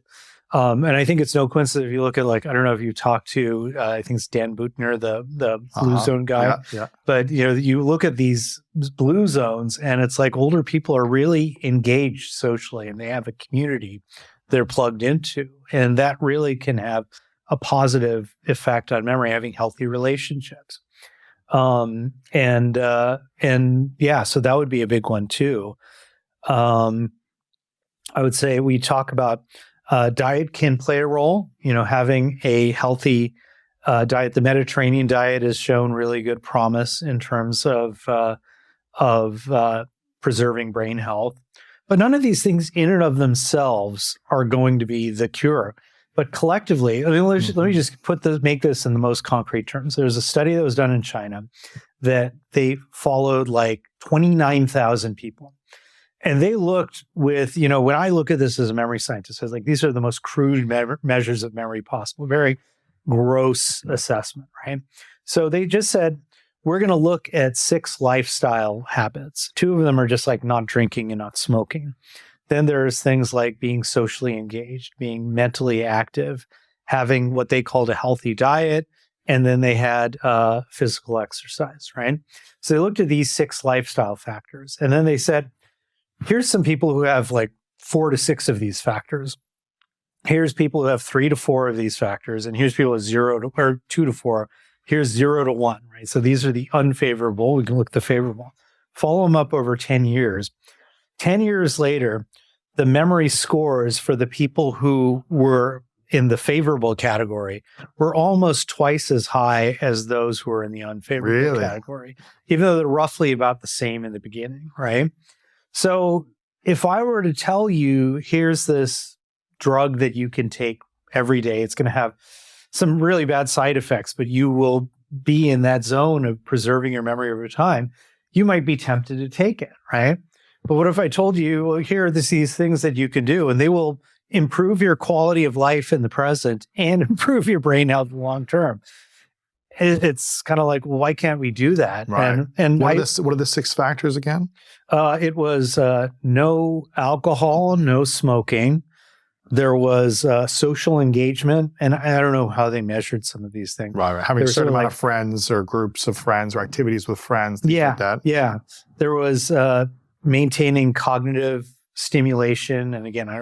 I think it's no coincidence if you look at, I don't know if you talked to, I think it's Dan Buettner, the Blue Zone guy. Yeah. But, you look at these blue zones and it's like older people are really engaged socially and they have a community they're plugged into. And that really can have a positive effect on memory, having healthy relationships. So that would be a big one too. I would say we talk about diet can play a role, having a healthy diet. The Mediterranean diet has shown really good promise in terms of preserving brain health. But none of these things in and of themselves are going to be the cure. But collectively, let me just make this in the most concrete terms. There's a study that was done in China that they followed like 29,000 people. And they looked with, when I look at this as a memory scientist, I was like, these are the most crude measures of memory possible, very gross assessment, right? So they just said, we're going to look at 6 lifestyle habits. 2 of them are just like not drinking and not smoking. Then there's things like being socially engaged, being mentally active, having what they called a healthy diet, and then they had physical exercise, right? So they looked at these 6 lifestyle factors, and then they said, here's some people who have like 4 to 6 of these factors. Here's people who have 3 to 4 of these factors, and here's people with 2 to 4. Here's 0 to 1, right? So these are the unfavorable. We can look at the favorable. Follow them up over 10 years. 10 years later, the memory scores for the people who were in the favorable category were almost twice as high as those who were in the unfavorable category, even though they're roughly about the same in the beginning, right? So if I were to tell you, here's this drug that you can take every day, it's going to have some really bad side effects, but you will be in that zone of preserving your memory over time, you might be tempted to take it, right? But what if I told you, well, here are these things that you can do, and they will improve your quality of life in the present and improve your brain health long term? It's kind of like, well, why can't we do that? Right. And what are the 6 factors again? It was no alcohol, no smoking. There was social engagement, and I don't know how they measured some of these things. Right. Having a certain amount of friends or groups of friends or activities with friends, things like that. Yeah. There was maintaining cognitive stimulation. And again, I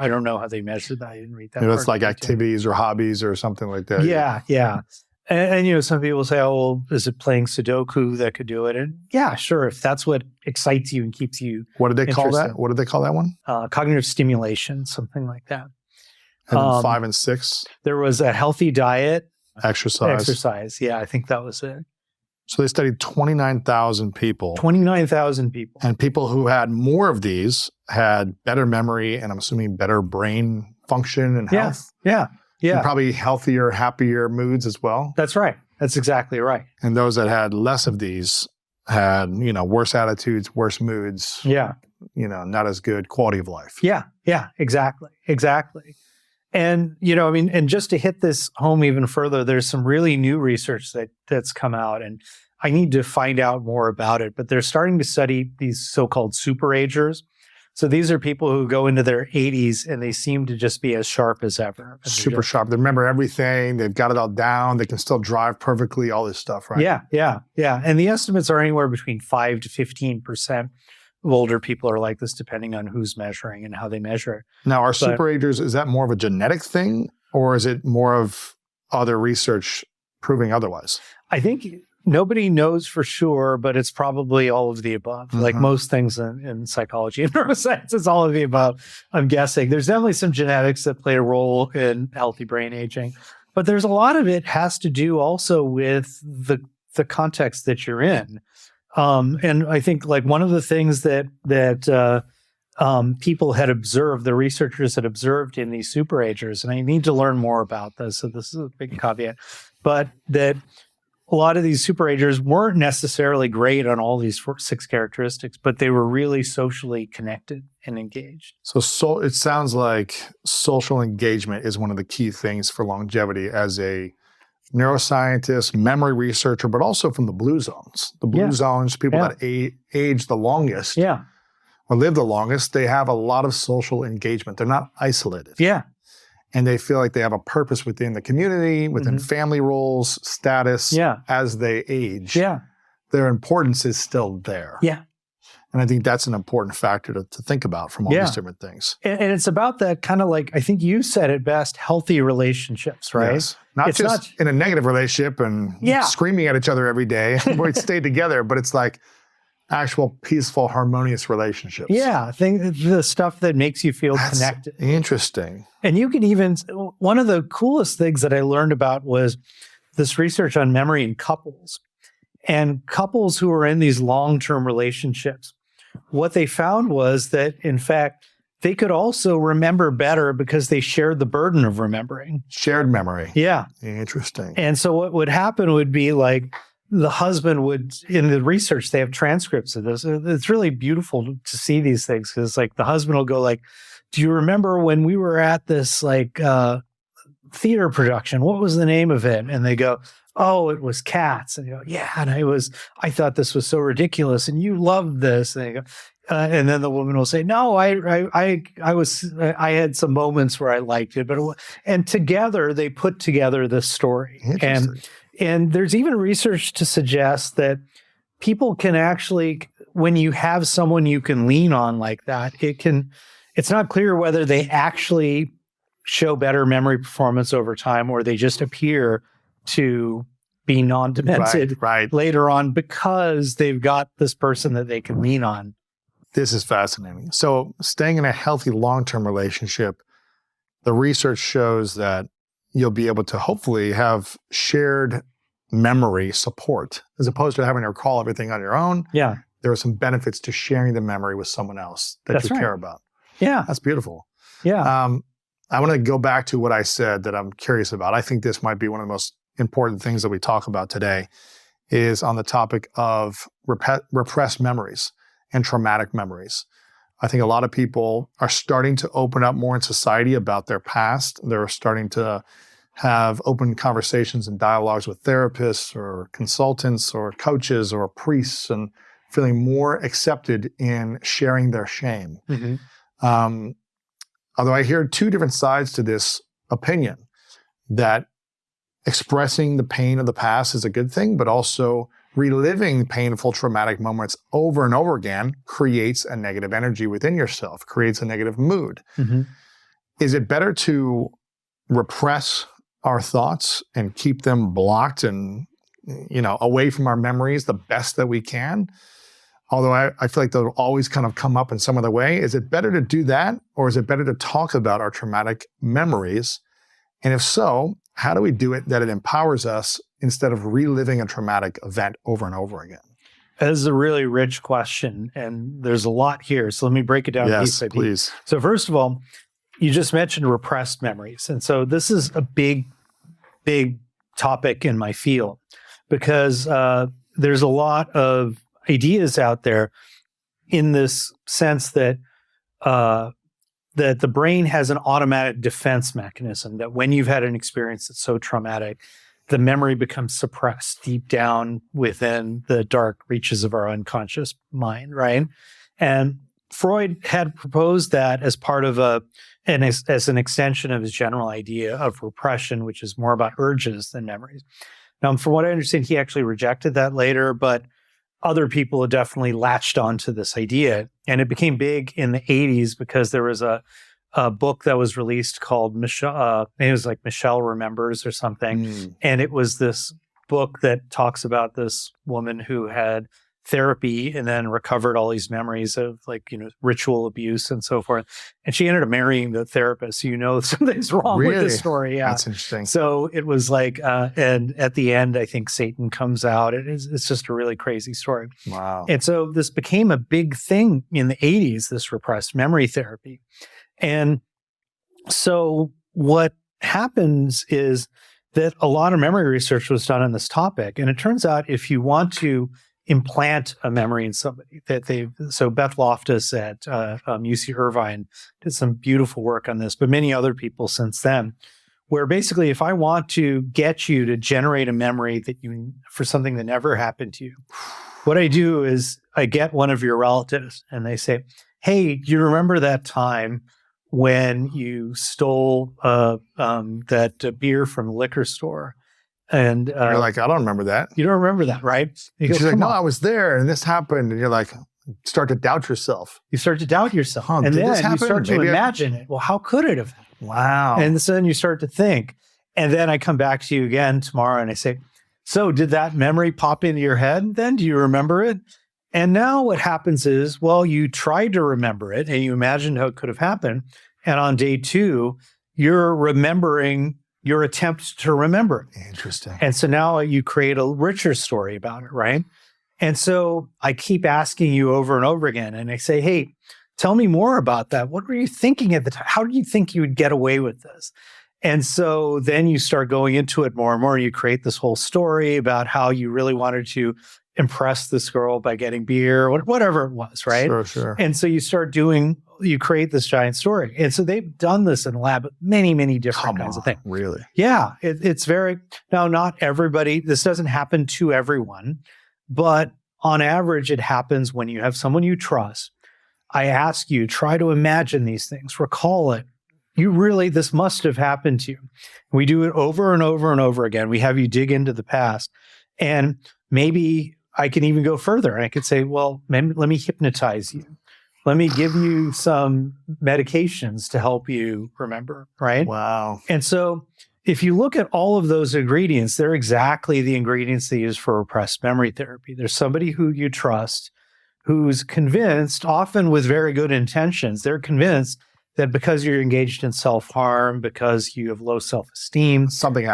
don't know how they measured that. I didn't read that. It's like activities or hobbies or something like that. Yeah. And some people say, oh, well, is it playing Sudoku that could do it? And yeah, sure. If that's what excites you and keeps you What did they call that? What did they call that one? Cognitive stimulation, something like that. And then 5 and 6? There was a healthy diet. Exercise. Yeah, I think that was it. So they studied 29,000 people. 29,000 people. And people who had more of these had better memory and I'm assuming better brain function and health. Yeah. And probably healthier, happier moods as well. That's right. That's exactly right. And those that had less of these had, worse attitudes, worse moods. Yeah. Not as good quality of life. Yeah. Exactly. And, and just to hit this home even further, there's some really new research that's come out, and I need to find out more about it, but they're starting to study these so-called superagers. So these are people who go into their 80s and they seem to just be as sharp as ever. Super sharp. They remember everything. They've got it all down. They can still drive perfectly, all this stuff, right? Yeah. And the estimates are anywhere between 5 to 15% of older people are like this, depending on who's measuring and how they measure it. Now, are superagers, is that more of a genetic thing or is it more of other research proving otherwise? I think nobody knows for sure, but it's probably all of the above. Mm-hmm. Like most things in psychology and neuroscience, it's all of the above, I'm guessing. There's definitely some genetics that play a role in healthy brain aging, but there's a lot of it has to do also with the context that you're in. And I think like one of the things that people had observed, the researchers had observed in these superagers, and I need to learn more about this, so this is a big caveat, but that a lot of these superagers weren't necessarily great on all these 6 characteristics, but they were really socially connected and engaged. So it sounds like social engagement is one of the key things for longevity as a neuroscientist, memory researcher, but also from the blue zones. The blue zones, people that age the longest or live the longest, they have a lot of social engagement. They're not isolated. Yeah. And they feel like they have a purpose within the community, within family roles, status as they age. Yeah. Their importance is still there. Yeah. And I think that's an important factor to think about from all these different things. And it's about that kind of like, I think you said it best, healthy relationships, right? Yes. Not just in a negative relationship and screaming at each other every day where we stay together, but it's like actual peaceful, harmonious relationships. Yeah. The stuff that makes you feel connected. Interesting. And you can even, one of the coolest things that I learned about was this research on memory in couples. And couples who are in these long-term relationships, what they found was that, in fact, they could also remember better because they shared the burden of remembering. Shared memory. Yeah. Interesting. And so what would happen would be like the husband would, in the research, they have transcripts of this. It's really beautiful to see these things because like the husband will go like, do you remember when we were at this like theater production? What was the name of it? And they go, oh, it was Cats. And you go, yeah. And I thought this was so ridiculous. And you loved this. And, go, and then the woman will say, no, I had some moments where I liked it, and together they put together this story. And there's even research to suggest that people can actually, when you have someone you can lean on like that, it's not clear whether they actually show better memory performance over time or they just appear to be non-demented later on because they've got this person that they can lean on. This is fascinating. So staying in a healthy long-term relationship, the research shows that you'll be able to hopefully have shared memory support as opposed to having to recall everything on your own. Yeah. There are some benefits to sharing the memory with someone else that you care about. Yeah. That's beautiful. Yeah. I want to go back to what I said that I'm curious about. I think this might be one of the most important things that we talk about today is on the topic of repressed memories and traumatic memories. I think a lot of people are starting to open up more in society about their past. They're starting to have open conversations and dialogues with therapists or consultants or coaches or priests and feeling more accepted in sharing their shame. Mm-hmm. Although I hear two different sides to this opinion, that expressing the pain of the past is a good thing, but also reliving painful, traumatic moments over and over again creates a negative energy within yourself, creates a negative mood. Mm-hmm. Is it better to repress our thoughts and keep them blocked and, away from our memories the best that we can? Although I feel like they'll always kind of come up in some other way. Is it better to do that, or is it better to talk about our traumatic memories? And if so, how do we do it that it empowers us instead of reliving a traumatic event over and over again? That is a really rich question, and there's a lot here. So let me break it down piece by piece. Please. So first of all, you just mentioned repressed memories. And so this is a big, big topic in my field because there's a lot of ideas out there in this sense that that the brain has an automatic defense mechanism, that when you've had an experience that's so traumatic, the memory becomes suppressed deep down within the dark reaches of our unconscious mind, right? And Freud had proposed that as part of as an extension of his general idea of repression, which is more about urges than memories. Now, from what I understand, he actually rejected that later, but other people have definitely latched onto this idea. And it became big in the 80s because there was a book that was released called Michelle, it was like Michelle Remembers or something. Mm. And it was this book that talks about this woman who had therapy and then recovered all these memories of ritual abuse and so forth. And she ended up marrying the therapist. So something's wrong with this story. Yeah. That's interesting. So it was like, and at the end, I think Satan comes out. It's just a really crazy story. Wow. And so this became a big thing in the 80s, this repressed memory therapy. And so what happens is that a lot of memory research was done on this topic. And it turns out if you want to implant a memory in somebody so Beth Loftus at UC Irvine did some beautiful work on this, but many other people since then, where basically if I want to get you to generate a memory for something that never happened to you, what I do is I get one of your relatives and they say, hey, do you remember that time when you stole that beer from the liquor store? And you're like, I don't remember that. You don't remember that, right? She's like, no, I was there and this happened. And you're like, start to doubt yourself. You start to doubt yourself. Huh, and did then this you happen? start to Maybe imagine it. Well, how could it have happened? Wow. And so then you start to think. And then I come back to you again tomorrow and I say, so did that memory pop into your head then? Do you remember it? And now what happens is, well, you tried to remember it and you imagined how it could have happened. And on day 2, you're remembering your attempt to remember it. Interesting. And so now you create a richer story about it, right? And so I keep asking you over and over again. And I say, hey, tell me more about that. What were you thinking at the time? How do you think you would get away with this? And so then you start going into it more and more. You create this whole story about how you really wanted to impress this girl by getting beer, whatever it was, right? Sure. And so you create this giant story. And so they've done this in the lab, many, many different kinds of things. Really? Yeah. It's very, now not everybody, this doesn't happen to everyone, but on average, it happens when you have someone you trust. I ask you, try to imagine these things, recall it. This must have happened to you. We do it over and over and over again. We have you dig into the past. And maybe I can even go further. And I could say, well, let me hypnotize you. Let me give you some medications to help you remember, right? Wow. And so if you look at all of those ingredients, they're exactly the ingredients they use for repressed memory therapy. There's somebody who you trust, who's convinced, often with very good intentions, they're convinced that because you're engaged in self-harm, because you have low self-esteem, something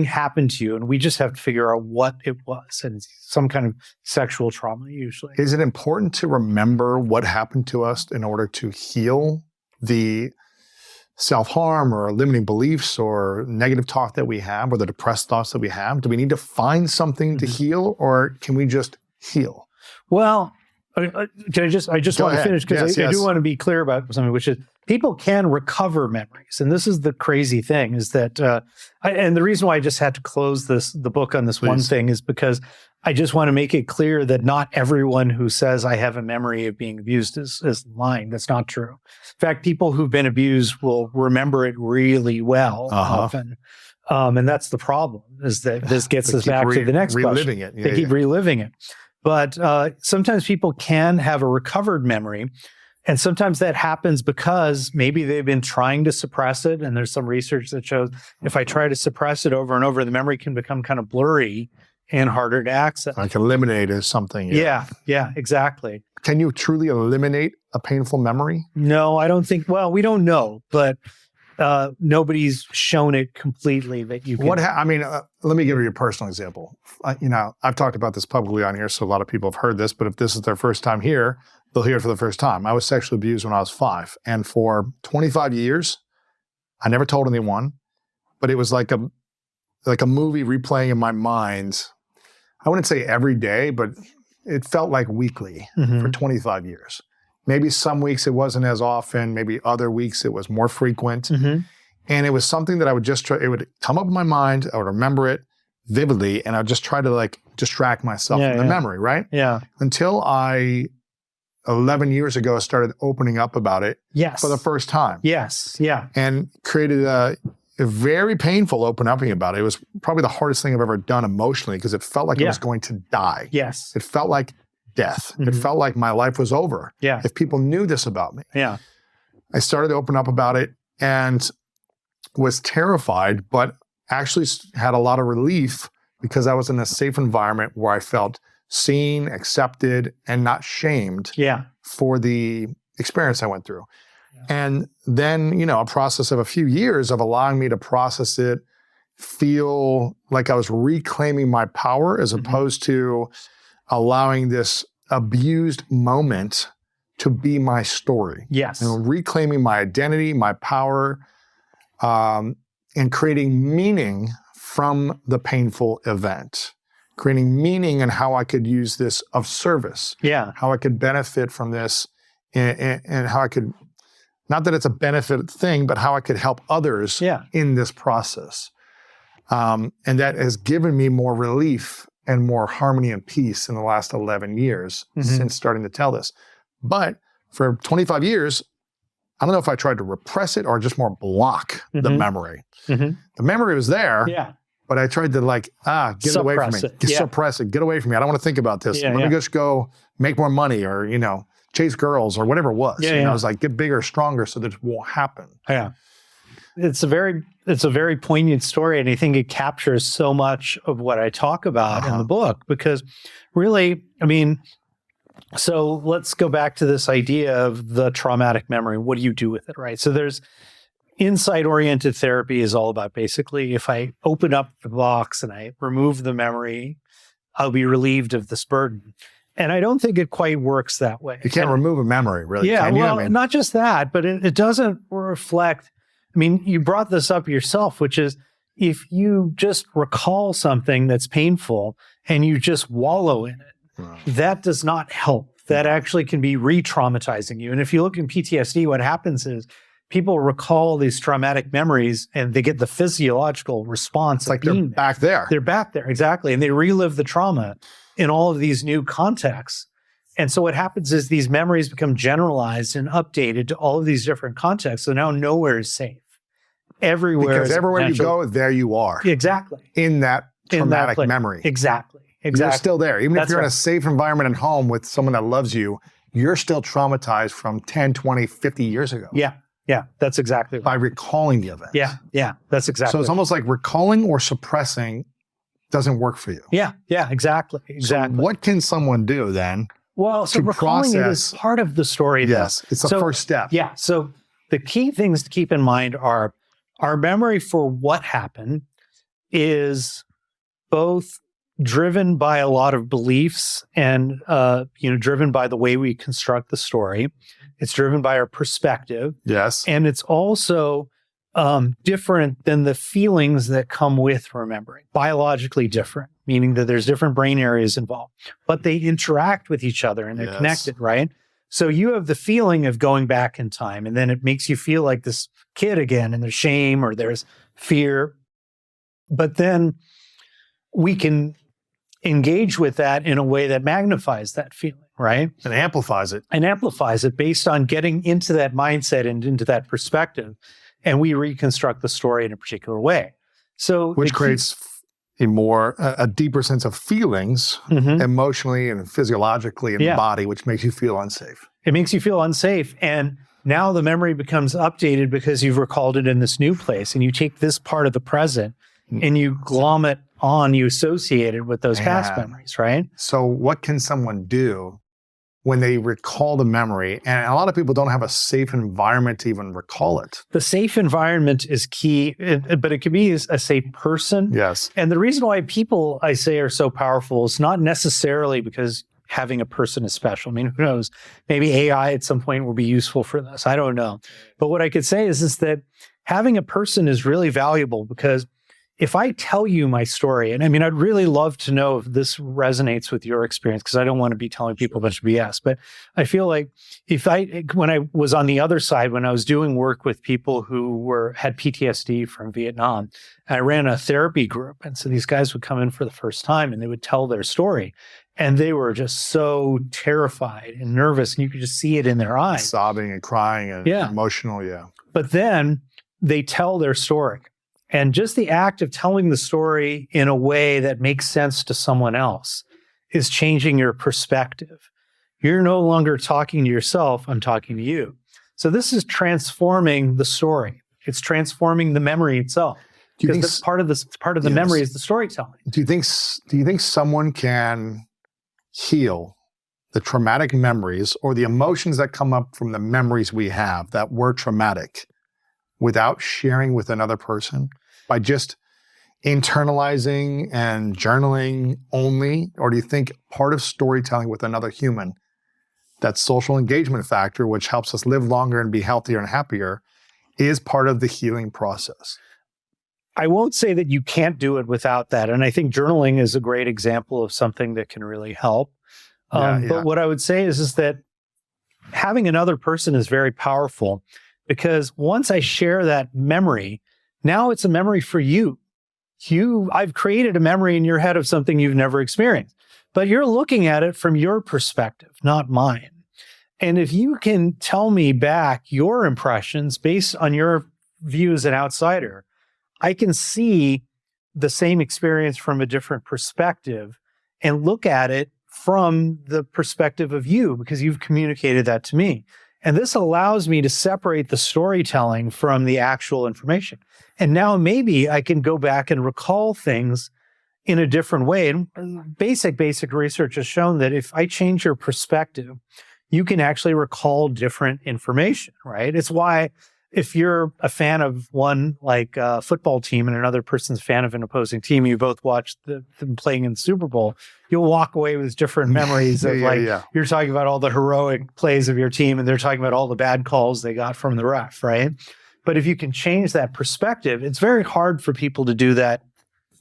happened to you, and we just have to figure out what it was. And it's some kind of sexual trauma, usually. Is it important to remember what happened to us in order to heal the self-harm or limiting beliefs or negative talk that we have or the depressed thoughts that we have? Do we need to find something to heal, or can we just heal? Well, I just want to finish because I do want to be clear about something, which is people can recover memories. And this is the crazy thing is that, and the reason why I just had to close the book on this one thing is because I just want to make it clear that not everyone who says I have a memory of being abused is lying. That's not true. In fact, people who've been abused will remember it really well often. And that's the problem is that this gets us back to the next question. They keep reliving it. But sometimes people can have a recovered memory. And sometimes that happens because maybe they've been trying to suppress it. And there's some research that shows if I try to suppress it over and over, the memory can become kind of blurry and harder to access. Like eliminate is something. Yeah, exactly. Can you truly eliminate a painful memory? No, I don't think, well, we don't know, but nobody's shown it completely that you can. Let me give you a personal example. I've talked about this publicly on here, so a lot of people have heard this, but if this is their first time here, they'll hear it for the first time. I was sexually abused when I was 5. And for 25 years, I never told anyone, but it was like a movie replaying in my mind. I wouldn't say every day, but it felt like weekly for 25 years. Maybe some weeks it wasn't as often. Maybe other weeks it was more frequent. And it was something that I would just try, it would come up in my mind. I would remember it vividly. And I'd just try to distract myself from the memory, right? Yeah. Until 11 years ago, I started opening up about it for the first time. Yes. Yeah. And created a very painful open upping about it. It was probably the hardest thing I've ever done emotionally because it felt like I was going to die. Yes. It felt like death. It felt like my life was over. Yeah. If people knew this about me. Yeah. I started to open up about it and was terrified, but actually had a lot of relief because I was in a safe environment where I felt seen, accepted, and not shamed for the experience I went through. And then, a process of a few years of allowing me to process it, feel like I was reclaiming my power as opposed to allowing this abused moment to be my story. Yes. And reclaiming my identity, my power, and creating meaning from the painful event. Creating meaning in how I could use this of service. Yeah. How I could benefit from this and how I could, not that it's a benefit thing, but how I could help others in this process. And that has given me more relief and more harmony and peace in the last 11 years since starting to tell this. But for 25 years, I don't know if I tried to repress it or just more block the memory. The memory was there, but I tried to get it away from me. Suppress it. Yeah. Suppress it. Get away from me. I don't want to think about this. Yeah, Let me just go make more money or, chase girls or whatever it was. I was like, get bigger, stronger so that it won't happen. Yeah. It's a very poignant story. And I think it captures so much of what I talk about in the book, because really, so let's go back to this idea of the traumatic memory. What do you do with it, right? So there's insight-oriented therapy is all about basically, if I open up the box and I remove the memory, I'll be relieved of this burden. And I don't think it quite works that way. You can't remove a memory, really. Yeah, can you? well, not just that, but it doesn't reflect. You brought this up yourself, which is if you just recall something that's painful and you just wallow in it, that does not help. That actually can be re-traumatizing you. And if you look in PTSD, what happens is people recall these traumatic memories and they get the physiological response. It's like they're back there. They're back there, exactly. And they relive the trauma in all of these new contexts. And so what happens is these memories become generalized and updated to all of these different contexts. So now nowhere is safe. Everywhere. Because everywhere you go, there you are. Exactly. In that traumatic place. memory. Exactly. You're still there. Even if you're in right. a safe environment at home with someone that loves you, you're still traumatized from 10, 20, 50 years ago. Yeah. Yeah. That's exactly right. By recalling the event. Yeah. Yeah. That's exactly So it's almost like recalling or suppressing doesn't work for you. Yeah. Yeah. Exactly. Exactly. So what can someone do then? Well, so recalling it is part of the story. Yes. It's the first step. Yeah. So the key things to keep in mind are our memory for what happened is both driven by a lot of beliefs and, driven by the way we construct the story. It's driven by our perspective. Yes. And it's also different than the feelings that come with remembering, biologically different, meaning that there's different brain areas involved, but they interact with each other and they're connected, right? So you have the feeling of going back in time, and then it makes you feel like this kid again, and there's shame or there's fear. But then we can engage with that in a way that magnifies that feeling, right? And amplifies it. And amplifies it based on getting into that mindset and into that perspective. And we reconstruct the story in a particular way. So which creates a deeper sense of feelings emotionally and physiologically in the body, which makes you feel unsafe. It makes you feel unsafe. And now the memory becomes updated because you've recalled it in this new place. And you take this part of the present and you glom it on, you associate it with those past memories, right? So what can someone do when they recall the memory? And a lot of people don't have a safe environment to even recall it. The safe environment is key, but it can be a safe person. Yes. And the reason why people, I say, are so powerful is not necessarily because having a person is special. Who knows? Maybe AI at some point will be useful for this. I don't know. But what I could say is that having a person is really valuable, because if I tell you my story, and I'd really love to know if this resonates with your experience, because I don't want to be telling people a bunch of BS, but I feel like when I was on the other side, when I was doing work with people who had PTSD from Vietnam, I ran a therapy group. And so these guys would come in for the first time and they would tell their story. And they were just so terrified and nervous, and you could just see it in their eyes. Sobbing and crying and emotional, But then they tell their story. And just the act of telling the story in a way that makes sense to someone else is changing your perspective. You're no longer talking to yourself, I'm talking to you. So this is transforming the story. It's transforming the memory itself. Because that's part of the memory is the storytelling. Do you think someone can heal the traumatic memories or the emotions that come up from the memories we have that were traumatic without sharing with another person, by just internalizing and journaling only? Or do you think part of storytelling with another human, that social engagement factor, which helps us live longer and be healthier and happier, is part of the healing process? I won't say that you can't do it without that. And I think journaling is a great example of something that can really help. But what I would say is that having another person is very powerful, because once I share that memory, now it's a memory for you. I've created a memory in your head of something you've never experienced, but you're looking at it from your perspective, not mine. And if you can tell me back your impressions based on your view as an outsider, I can see the same experience from a different perspective and look at it from the perspective of you, because you've communicated that to me. And this allows me to separate the storytelling from the actual information. And now maybe I can go back and recall things in a different way. And basic research has shown that if I change your perspective, you can actually recall different information, right? It's why if you're a fan of one football team and another person's a fan of an opposing team, you both watch them playing in the Super Bowl, you'll walk away with different memories of you're talking about all the heroic plays of your team and they're talking about all the bad calls they got from the ref, right? But if you can change that perspective, it's very hard for people to do that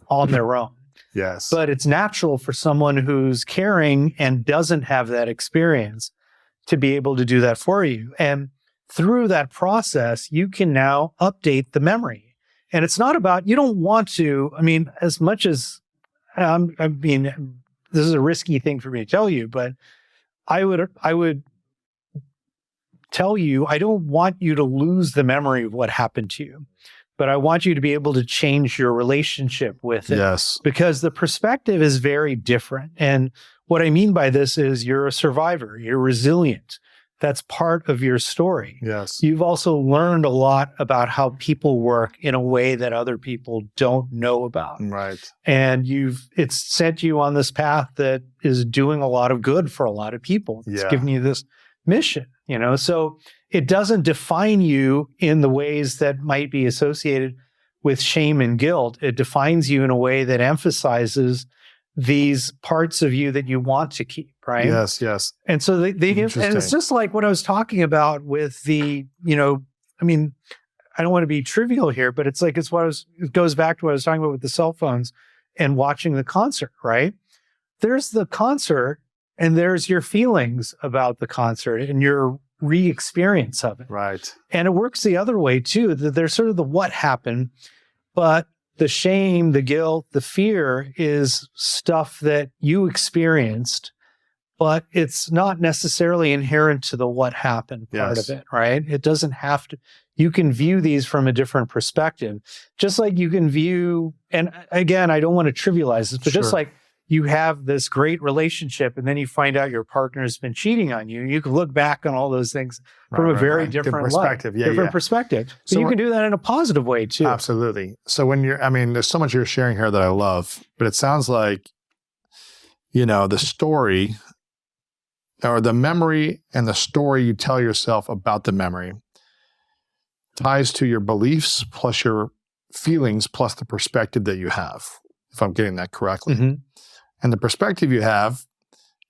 on their own. Yes. But it's natural for someone who's caring and doesn't have that experience to be able to do that for you. And through that process, you can now update the memory. And it's not about, you don't want to, as much as, this is a risky thing for me to tell you, but I would tell you, I don't want you to lose the memory of what happened to you, but I want you to be able to change your relationship with it. Yes. Because the perspective is very different. And what I mean by this is you're a survivor, you're resilient. That's part of your story. Yes. You've also learned a lot about how people work in a way that other people don't know about. Right. And it's sent you on this path that is doing a lot of good for a lot of people. It's given you this mission, so it doesn't define you in the ways that might be associated with shame and guilt. It defines you in a way that emphasizes these parts of you that you want to keep, right? Yes, yes. And so they give, and it's just like what I was talking about with the, I don't want to be trivial here, but it goes back to what I was talking about with the cell phones and watching the concert, right? There's the concert and there's your feelings about the concert and your re-experience of it. Right. And it works the other way too, that there's sort of the what happened, but the shame, the guilt, the fear is stuff that you experienced, but it's not necessarily inherent to the what happened part of it, right? It doesn't have to, you can view these from a different perspective. Just like you can view, and again, I don't want to trivialize this, but just like you have this great relationship and then you find out your partner's been cheating on you, you can look back on all those things from a very different perspective. Different perspective. So you can do that in a positive way too. Absolutely. So when there's so much you're sharing here that I love, but it sounds like, the story or the memory and the story you tell yourself about the memory ties to your beliefs plus your feelings plus the perspective that you have, if I'm getting that correctly. Mm-hmm. And the perspective you have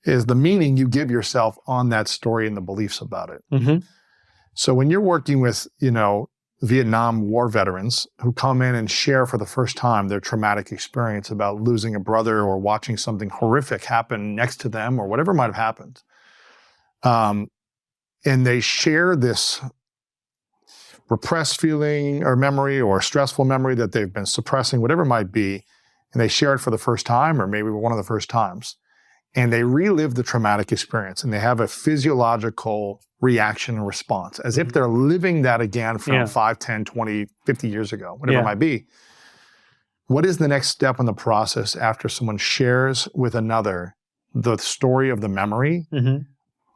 is the meaning you give yourself on that story and the beliefs about it. Mm-hmm. So when you're working with, Vietnam War veterans who come in and share for the first time their traumatic experience about losing a brother or watching something horrific happen next to them or whatever might have happened, and they share this repressed feeling or memory or stressful memory that they've been suppressing, whatever it might be, and they share it for the first time or maybe one of the first times, and they relive the traumatic experience and they have a physiological reaction and response as if they're living that again from 5, 10, 20, 50 years ago, whatever it might be. What is the next step in the process after someone shares with another the story of the memory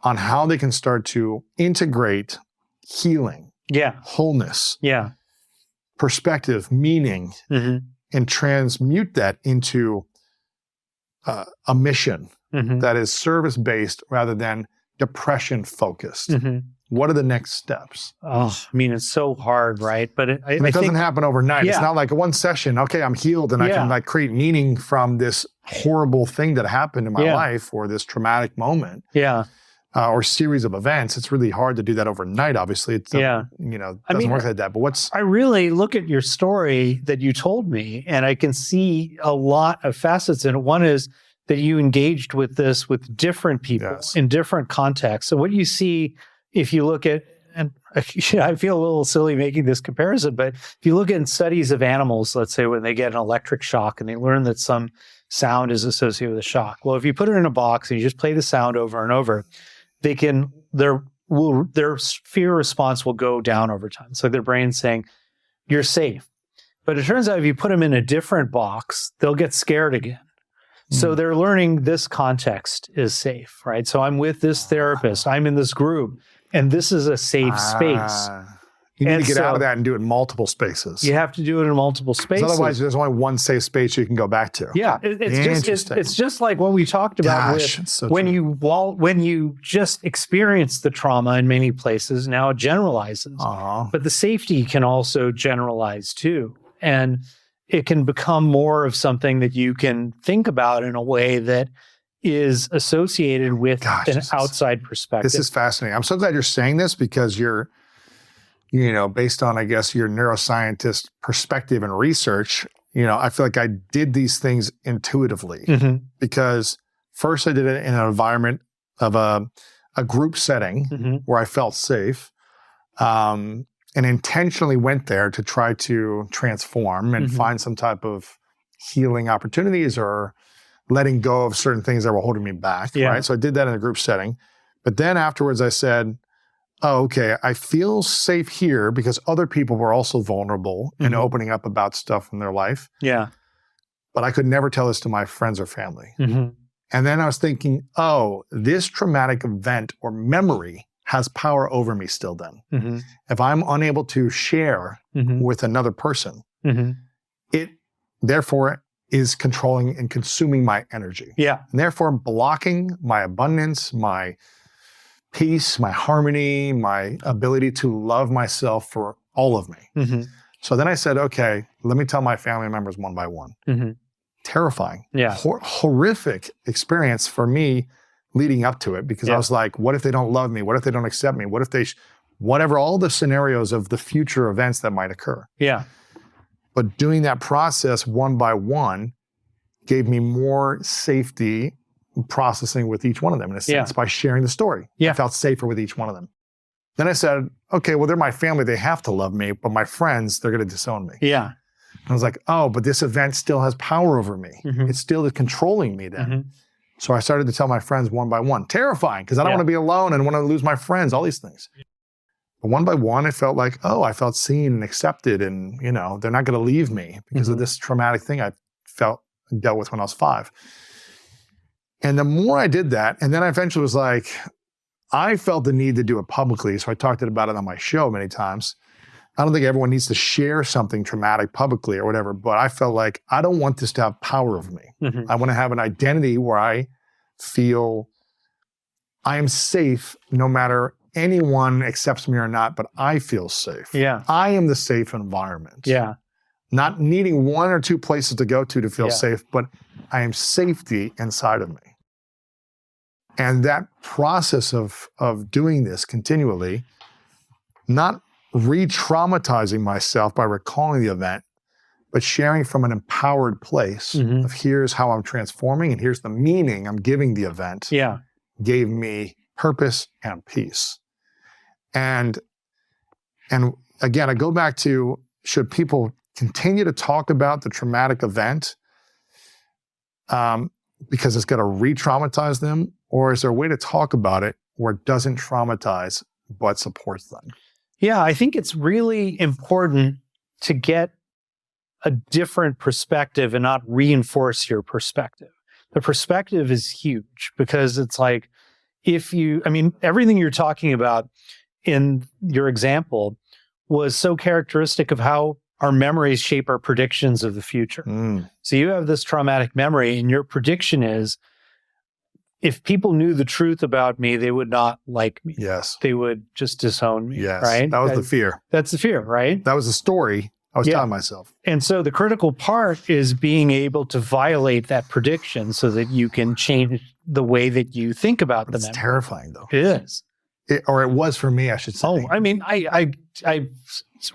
on how they can start to integrate healing, wholeness, perspective, meaning, and transmute that into a mission that is service-based rather than depression-focused? What are the next steps? Oh, it's so hard, right? But it doesn't happen overnight. It's not like one session, okay, I'm healed and I can create meaning from this horrible thing that happened in my life or this traumatic moment. Or series of events. It's really hard to do that overnight, obviously. It doesn't work like that. But I really look at your story that you told me, and I can see a lot of facets in it. One is that you engaged with this with different people in different contexts. So what you see, if you look at, and I feel a little silly making this comparison, but if you look at studies of animals, let's say when they get an electric shock and they learn that some sound is associated with a shock. Well, if you put it in a box and you just play the sound over and over, their fear response will go down over time. So their brain's saying, you're safe. But it turns out if you put them in a different box, they'll get scared again. So they're learning this context is safe, right? So I'm with this therapist, I'm in this group, and this is a safe space. You need And to get so- out of that and do it in multiple spaces. You have to do it in multiple 'Cause spaces. otherwise, there's only one safe space you can go back to. Yeah, it's just like what we talked about Gosh, with it's so when true. when you just experience the trauma in many places, now it generalizes. Uh-huh. But the safety can also generalize too. And it can become more of something that you can think about in a way that is associated with Gosh, an this is- outside perspective. This is fascinating. I'm so glad you're saying this because you're, based on, I guess, your neuroscientist perspective and research, I feel like I did these things intuitively Mhm, because first I did it in an environment of a group setting mhm. where I felt safe. And intentionally went there to try to transform and Mhm. find some type of healing opportunities or letting go of certain things that were holding me back, Yeah. right? So I did that in a group setting. But then afterwards I said, oh, okay, I feel safe here because other people were also vulnerable and Mhm. opening up about stuff in their life. Yeah. But I could never tell this to my friends or family. Mhm. And then I was thinking, oh, this traumatic event or memory has power over me still then. Mhm. If I'm unable to share Mhm. with another person, Mhm. it therefore is controlling and consuming my energy. Yeah. And therefore blocking my abundance, my peace, my harmony, my ability to love myself for all of me. Mhm. So then I said, okay, let me tell my family members one by one. Mhm. Terrifying. Yeah. Horrific experience for me leading up to it because I Yeah. was like, what if they don't love me? What if they don't accept me? What if they, whatever, all the scenarios of the future events that might occur. Yeah. But doing that process one by one gave me more safety processing with each one of them in a sense by sharing the story. Yeah. I felt safer with each one of them. Then I said, okay, well, they're my family. They have to love me, but my friends, they're going to disown me. Yeah. I was like, oh, but this event still has power over me. Mhm. It's still controlling me then. Mhm. So I started to tell my friends one by one. Terrifying, because I don't Yeah. want to be alone and want to lose my friends, all these things. But one by one, it felt like, oh, I felt seen and accepted and, they're not going to leave me because of Mhm. this traumatic thing I felt and dealt with when I was 5. And the more I did that, and then I eventually was like, I felt the need to do it publicly. So I talked about it on my show many times. I don't think everyone needs to share something traumatic publicly or whatever, but I felt like I don't want this to have power over me. Mhm. I want to have an identity where I feel I am safe no matter anyone accepts me or not, but I feel safe. Yeah. I am the safe environment. Yeah. Not needing one or two places to go to feel Yeah. safe, but I am safety inside of me. And that process of doing this continually, not re-traumatizing myself by recalling the event, but sharing from an empowered place Mhm. of here's how I'm transforming and here's the meaning I'm giving the event, Yeah. gave me purpose and peace. And again, I go back to, should people continue to talk about the traumatic event because it's going to re-traumatize them? Or is there a way to talk about it where it doesn't traumatize but supports them? Yeah, I think it's really important to get a different perspective and not reinforce your perspective. The perspective is huge because it's like, everything you're talking about in your example was so characteristic of how our memories shape our predictions of the future. So you have this traumatic memory and your prediction is, if people knew the truth about me, they would not like me. Yes. They would just disown me, Yes. right? That was the fear. That's the fear, right? That was the story I was Yeah. telling myself. And so the critical part is being able to violate that prediction so that you can change the way that you think about the It's memory. terrifying though. It is. Or it was for me, I should say. Oh, I mean, I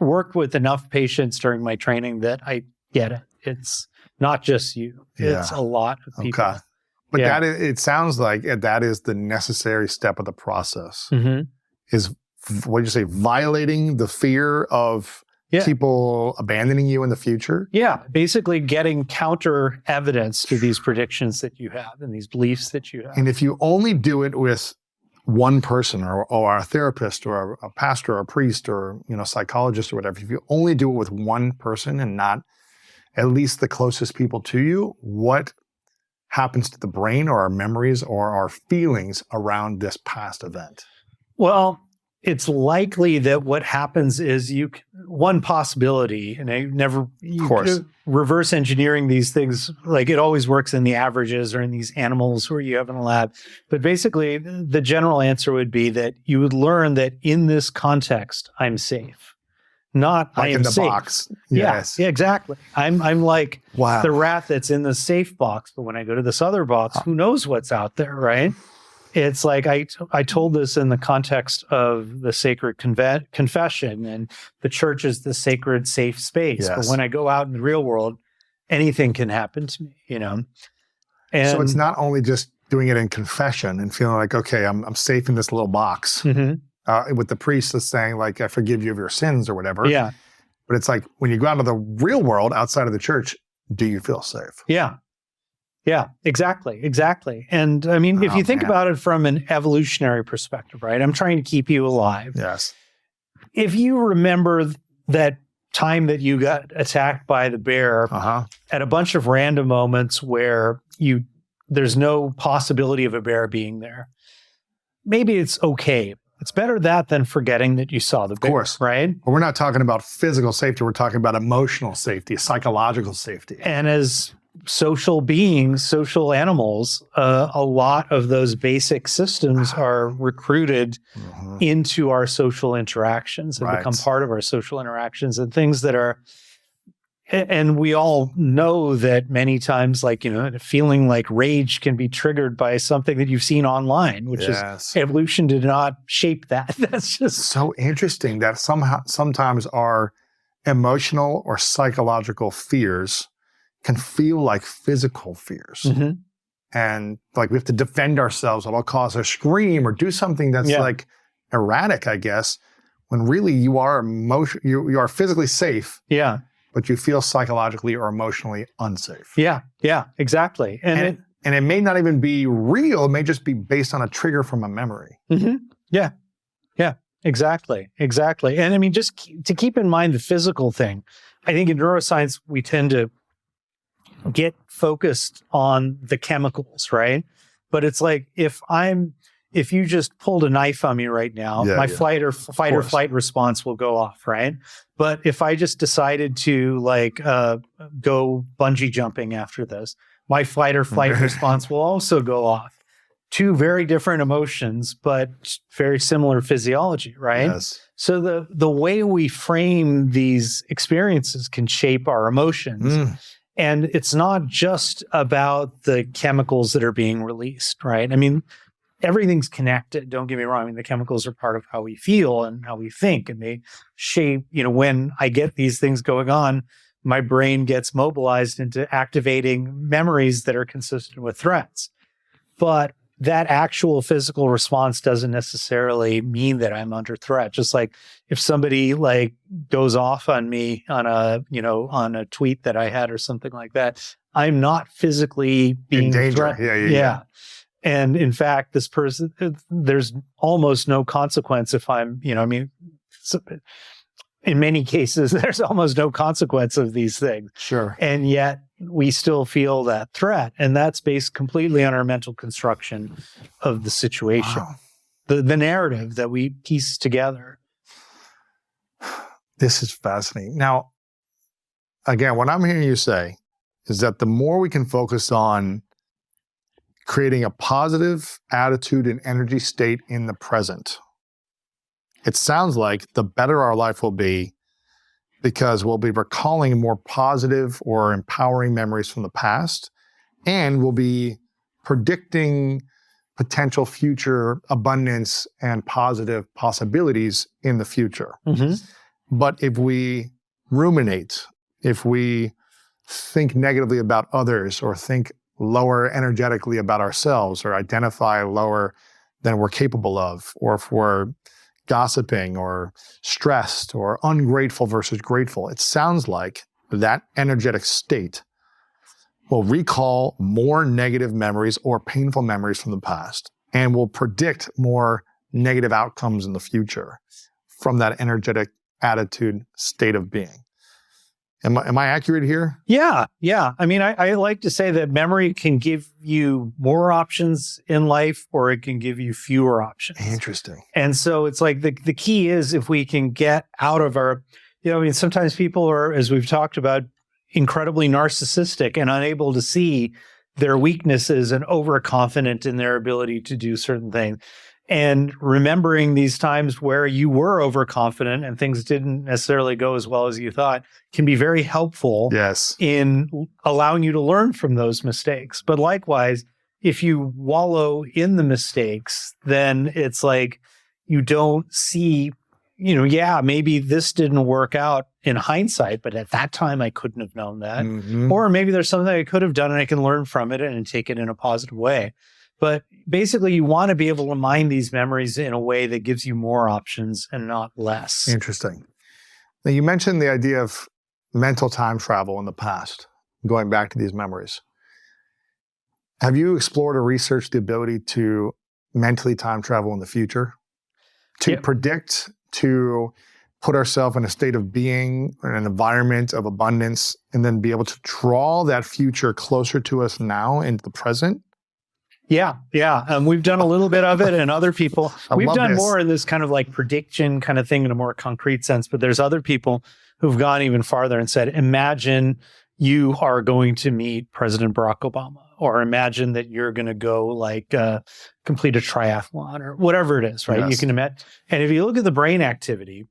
worked with enough patients during my training that I get it. It's not just you. It's a lot of people. Okay. But Yeah. it sounds like that is the necessary step of the process. Mm-hmm. Is, what did you say, violating the fear of Yeah. people abandoning you in the future? Yeah, basically getting counter evidence to these predictions that you have and these beliefs that you have. And if you only do it with one person or a therapist or a pastor or a priest or, psychologist or whatever, if you only do it with one person and not at least the closest people to you, what happens to the brain or our memories or our feelings around this past event? Well, it's likely that what happens is one possibility, and reverse engineering these things, like it always works in the averages or in these animals who you have in a lab. But basically, the general answer would be that you would learn that in this context, I'm safe. Not like I am in the safe. Box. Yes. Yeah, exactly. I'm like wow. the rat that's in the safe box, but when I go to this other box, who knows what's out there, right? It's like I told this in the context of the sacred confession, and the church is the sacred safe space. Yes. But when I go out in the real world, anything can happen to me, And so it's not only just doing it in confession and feeling like, okay, I'm safe in this little box. Mm-hmm. With the priest that's saying like, I forgive you of your sins or whatever. Yeah. But it's like when you go out into the real world outside of the church, do you feel safe? Yeah. Yeah, exactly. And I mean, if you think about it from an evolutionary perspective, right? I'm trying to keep you alive. Yes. If you remember that time that you got attacked by the bear at a bunch of random moments where there's no possibility of a bear being there, maybe it's okay. It's better that than forgetting that you saw the bear, of course. Right? But we're not talking about physical safety. We're talking about emotional safety, psychological safety. And as social beings, social animals, a lot of those basic systems are recruited into our social interactions and become part of our social interactions, and things that are, and we all know that many times, like, feeling like rage can be triggered by something that you've seen online, which is evolution did not shape that. That's just so interesting that sometimes our emotional or psychological fears can feel like physical fears. Mm-hmm. And like we have to defend ourselves at all costs or scream or do something that's like erratic, I guess, when really you are you are physically safe. Yeah. But you feel psychologically or emotionally unsafe. Yeah, exactly. And it may not even be real. It may just be based on a trigger from a memory. Mm-hmm. Yeah, exactly. And I mean, just to keep in mind the physical thing, I think in neuroscience, we tend to get focused on the chemicals, right? But it's like, if you just pulled a knife on me right now, my fight or flight response will go off, right? But if I just decided to go bungee jumping after this, my fight or flight response will also go off. Two very different emotions, but very similar physiology, right? Yes. So the way we frame these experiences can shape our emotions. And it's not just about the chemicals that are being released, right? I mean, everything's connected. Don't get me wrong. I mean, the chemicals are part of how we feel and how we think, and they shape, when I get these things going on, my brain gets mobilized into activating memories that are consistent with threats. But that actual physical response doesn't necessarily mean that I'm under threat. Just like if somebody goes off on me on a tweet that I had or something like that, I'm not phically being in danger. Yeah. And in fact, this person, there's almost no consequence if I'm, in many cases, there's almost no consequence of these things. Sure. And yet we still feel that threat. And that's based completely on our mental construction of the situation, the narrative that we piece together. This is fascinating. Now, again, what I'm hearing you say is that the more we can focus on creating a positive attitude and energy state in the present, it sounds like the better our life will be, because we'll be recalling more positive or empowering memories from the past, and we'll be predicting potential future abundance and positive possibilities in the future. Mm-hmm. But if we ruminate, if we think negatively about others or think lower energetically about ourselves or identify lower than we're capable of, or if we're gossiping or stressed or ungrateful versus grateful, it sounds like that energetic state will recall more negative memories or painful memories from the past. and will predict more negative outcomes in the future from that energetic attitude, state of being. Am I accurate here? Yeah. I mean, I like to say that memory can give you more options in life, or it can give you fewer options. Interesting. And so it's like the key is if we can get out of our, I mean, sometimes people are, as we've talked about, incredibly narcissistic and unable to see their weaknesses and overconfident in their ability to do certain things. And remembering these times where you were overconfident and things didn't necessarily go as well as you thought can be very helpful in allowing you to learn from those mistakes. But likewise, if you wallow in the mistakes, then it's like you don't see, maybe this didn't work out in hindsight, but at that time I couldn't have known that. Mm-hmm. Or maybe there's something I could have done and I can learn from it and take it in a positive way. But basically, you want to be able to mine these memories in a way that gives you more options and not less. Interesting. Now, you mentioned the idea of mental time travel in the past, going back to these memories. Have you explored or researched the ability to mentally time travel in the future? To predict, to put ourselves in a state of being, or an environment of abundance, and then be able to draw that future closer to us now into the present? Yeah. We've done a little bit of it, and other people, we've done this. more in this kind of like prediction kind of thing in a more concrete sense, but there's other people who've gone even farther and said, imagine you are going to meet President Barack Obama, or imagine that you're going to go complete a triathlon or whatever it is, right? Yes. You can imagine. And if you look at the brain activity,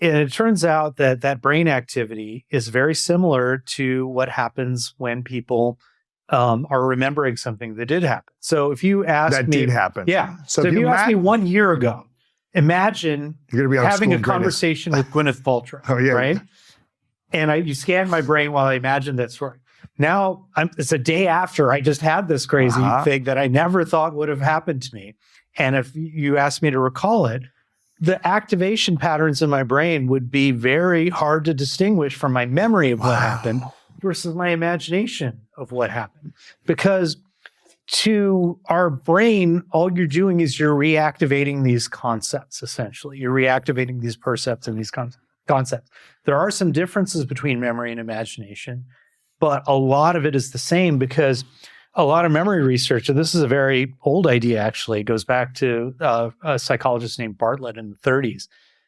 and it turns out that brain activity is very similar to what happens when people are remembering something that did happen. So if you ask me... That did happen. Yeah. So if you asked me 1 year ago, imagine You're gonna be having a conversation with Gwyneth Paltrow, right? And you scanned my brain while I imagined that story. Now, it's a day after I just had this crazy thing that I never thought would have happened to me. And if you asked me to recall it, the activation patterns in my brain would be very hard to distinguish from my memory of what happened versus my imagination of what happened. Because to our brain, all you're doing is you're reactivating these concepts, essentially. You're reactivating these percepts and these concepts. There are some differences between memory and imagination, but a lot of it is the same, because a lot of memory research, and this is a very old idea actually, it goes back to a psychologist named Bartlett in the 30s.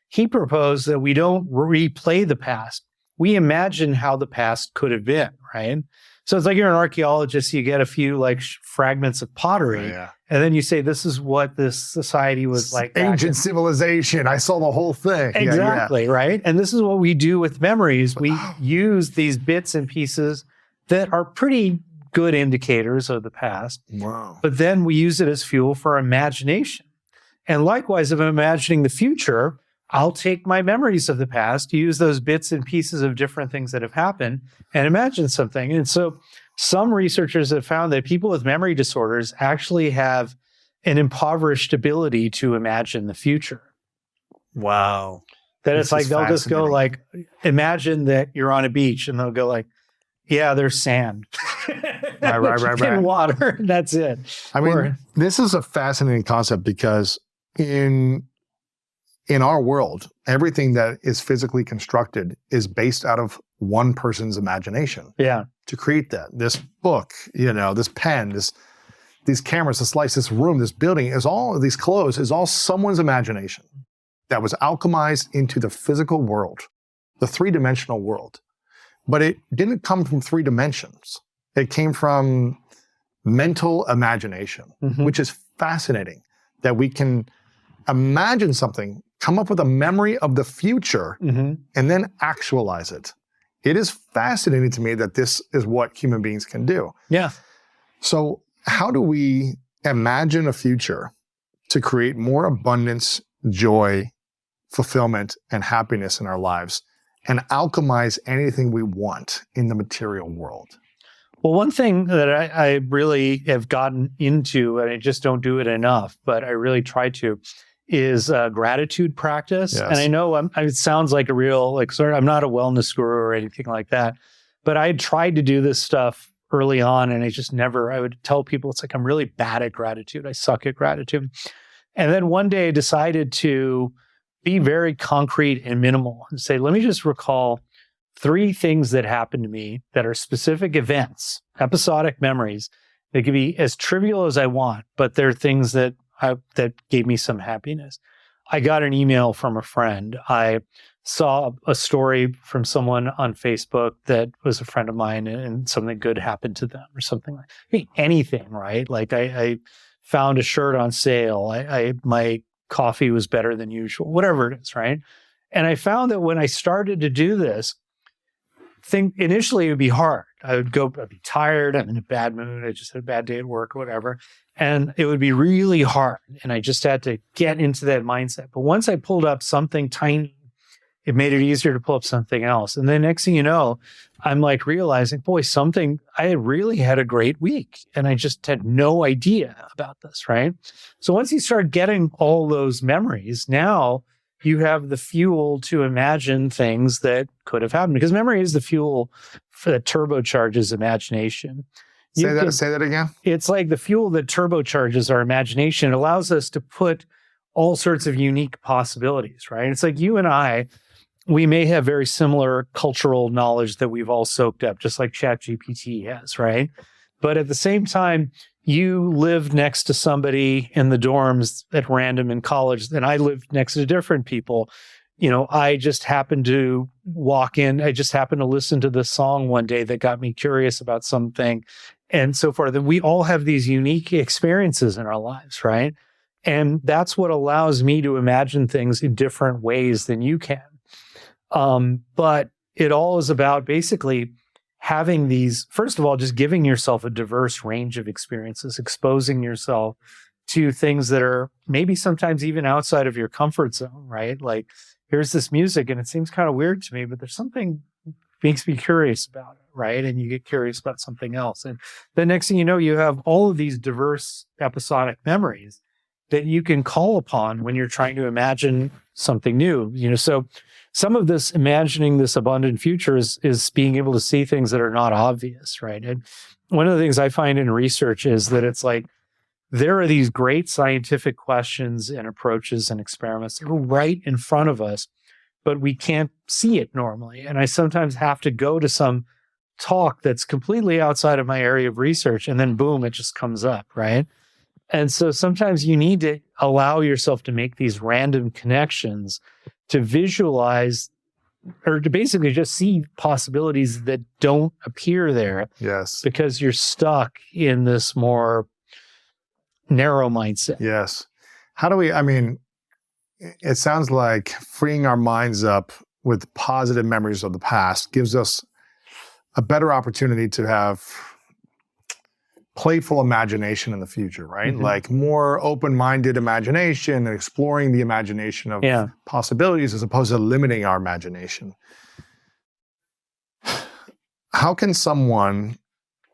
He proposed that we don't replay the past. We imagine how the past could have been, right? So it's like you're an archaeologist, you get a few fragments of pottery, and then you say, this is what this society was like. Ancient civilization. I saw the whole thing. Exactly, right? And this is what we do with memories. We use these bits and pieces that are pretty good indicators of the past. Wow. But then we use it as fuel for imagination. And likewise, if I'm imagining the future, I'll take my memories of the past, use those bits and pieces of different things that have happened, and imagine something. And so some researchers have found that people with memory disorders actually have an impoverished ability to imagine the future. Wow. That it's like they'll just go imagine that you're on a beach, and they'll go yeah, there's sand. Right. And water. That's it. I mean, this is a fascinating concept, because in our world, everything that is physically constructed is based out of one person's imagination. Yeah. To create that. This book, this pen, these cameras, this lights, this room, this building, is all of these clothes, is all someone's imagination that was alchemized into the physical world, the three-dimensional world. But it didn't come from 3 dimensions. It came from mental imagination, which is fascinating, that we can imagine something, come up with a memory of the future, and then actualize it. It is fascinating to me that this is what human beings can do. Yeah. So how do we imagine a future to create more abundance, joy, fulfillment, and happiness in our lives, and alchemize anything we want in the material world? Well, one thing that I really have gotten into, and I just don't do it enough, but I really try to, is gratitude practice. Yes. And I know it sounds like a real, I'm not a wellness guru or anything like that, but I tried to do this stuff early on, and I would tell people, it's like, I'm really bad at gratitude. I suck at gratitude. And then one day I decided to be very concrete and minimal and say, let me just recall 3 things that happened to me that are specific events, episodic memories. They can be as trivial as I want, but they're things that gave me some happiness. I got an email from a friend. I saw a story from someone on Facebook that was a friend of mine, and something good happened to them or something like anything, right? Like I found a shirt on sale. My coffee was better than usual, whatever it is, right? And I found that when I started to do this, initially it would be hard. I'd be tired. I'm in a bad mood. I just had a bad day at work or whatever. And it would be really hard. And I just had to get into that mindset. But once I pulled up something tiny, it made it easier to pull up something else. And then next thing you know, I'm like realizing, boy, I really had a great week. And I just had no idea about this, right? So once you start getting all those memories, now you have the fuel to imagine things that could have happened, because memory is the fuel that turbocharges imagination. Say that again. It's like the fuel that turbocharges our imagination. It allows us to put all sorts of unique possibilities, right? It's like you and I, we may have very similar cultural knowledge that we've all soaked up, just like ChatGPT has, right? But at the same time, you lived next to somebody in the dorms at random in college, and I lived next to different people. I just happened to walk in. I just happened to listen to this song one day that got me curious about something and so forth. And we all have these unique experiences in our lives, right? And that's what allows me to imagine things in different ways than you can. But it all is about basically having these, first of all, just giving yourself a diverse range of experiences, exposing yourself to things that are maybe sometimes even outside of your comfort zone, right? Like, here's this music and it seems kind of weird to me, but there's something makes me curious about it, right? And you get curious about something else. And the next thing you know, you have all of these diverse episodic memories that you can call upon when you're trying to imagine something new. So some of this imagining this abundant future is being able to see things that are not obvious, right? And one of the things I find in research is that it's like, there are these great scientific questions and approaches and experiments that are right in front of us, but we can't see it normally. And I sometimes have to go to some talk that's completely outside of my area of research, and then boom, it just comes up, right? And so sometimes you need to allow yourself to make these random connections to visualize or to basically just see possibilities that don't appear there. Yes. Because you're stuck in this more narrow mindset. Yes. It sounds like freeing our minds up with positive memories of the past gives us a better opportunity to have playful imagination in the future, right? Mm-hmm. Like more open-minded imagination and exploring the imagination of possibilities as opposed to limiting our imagination. How can someone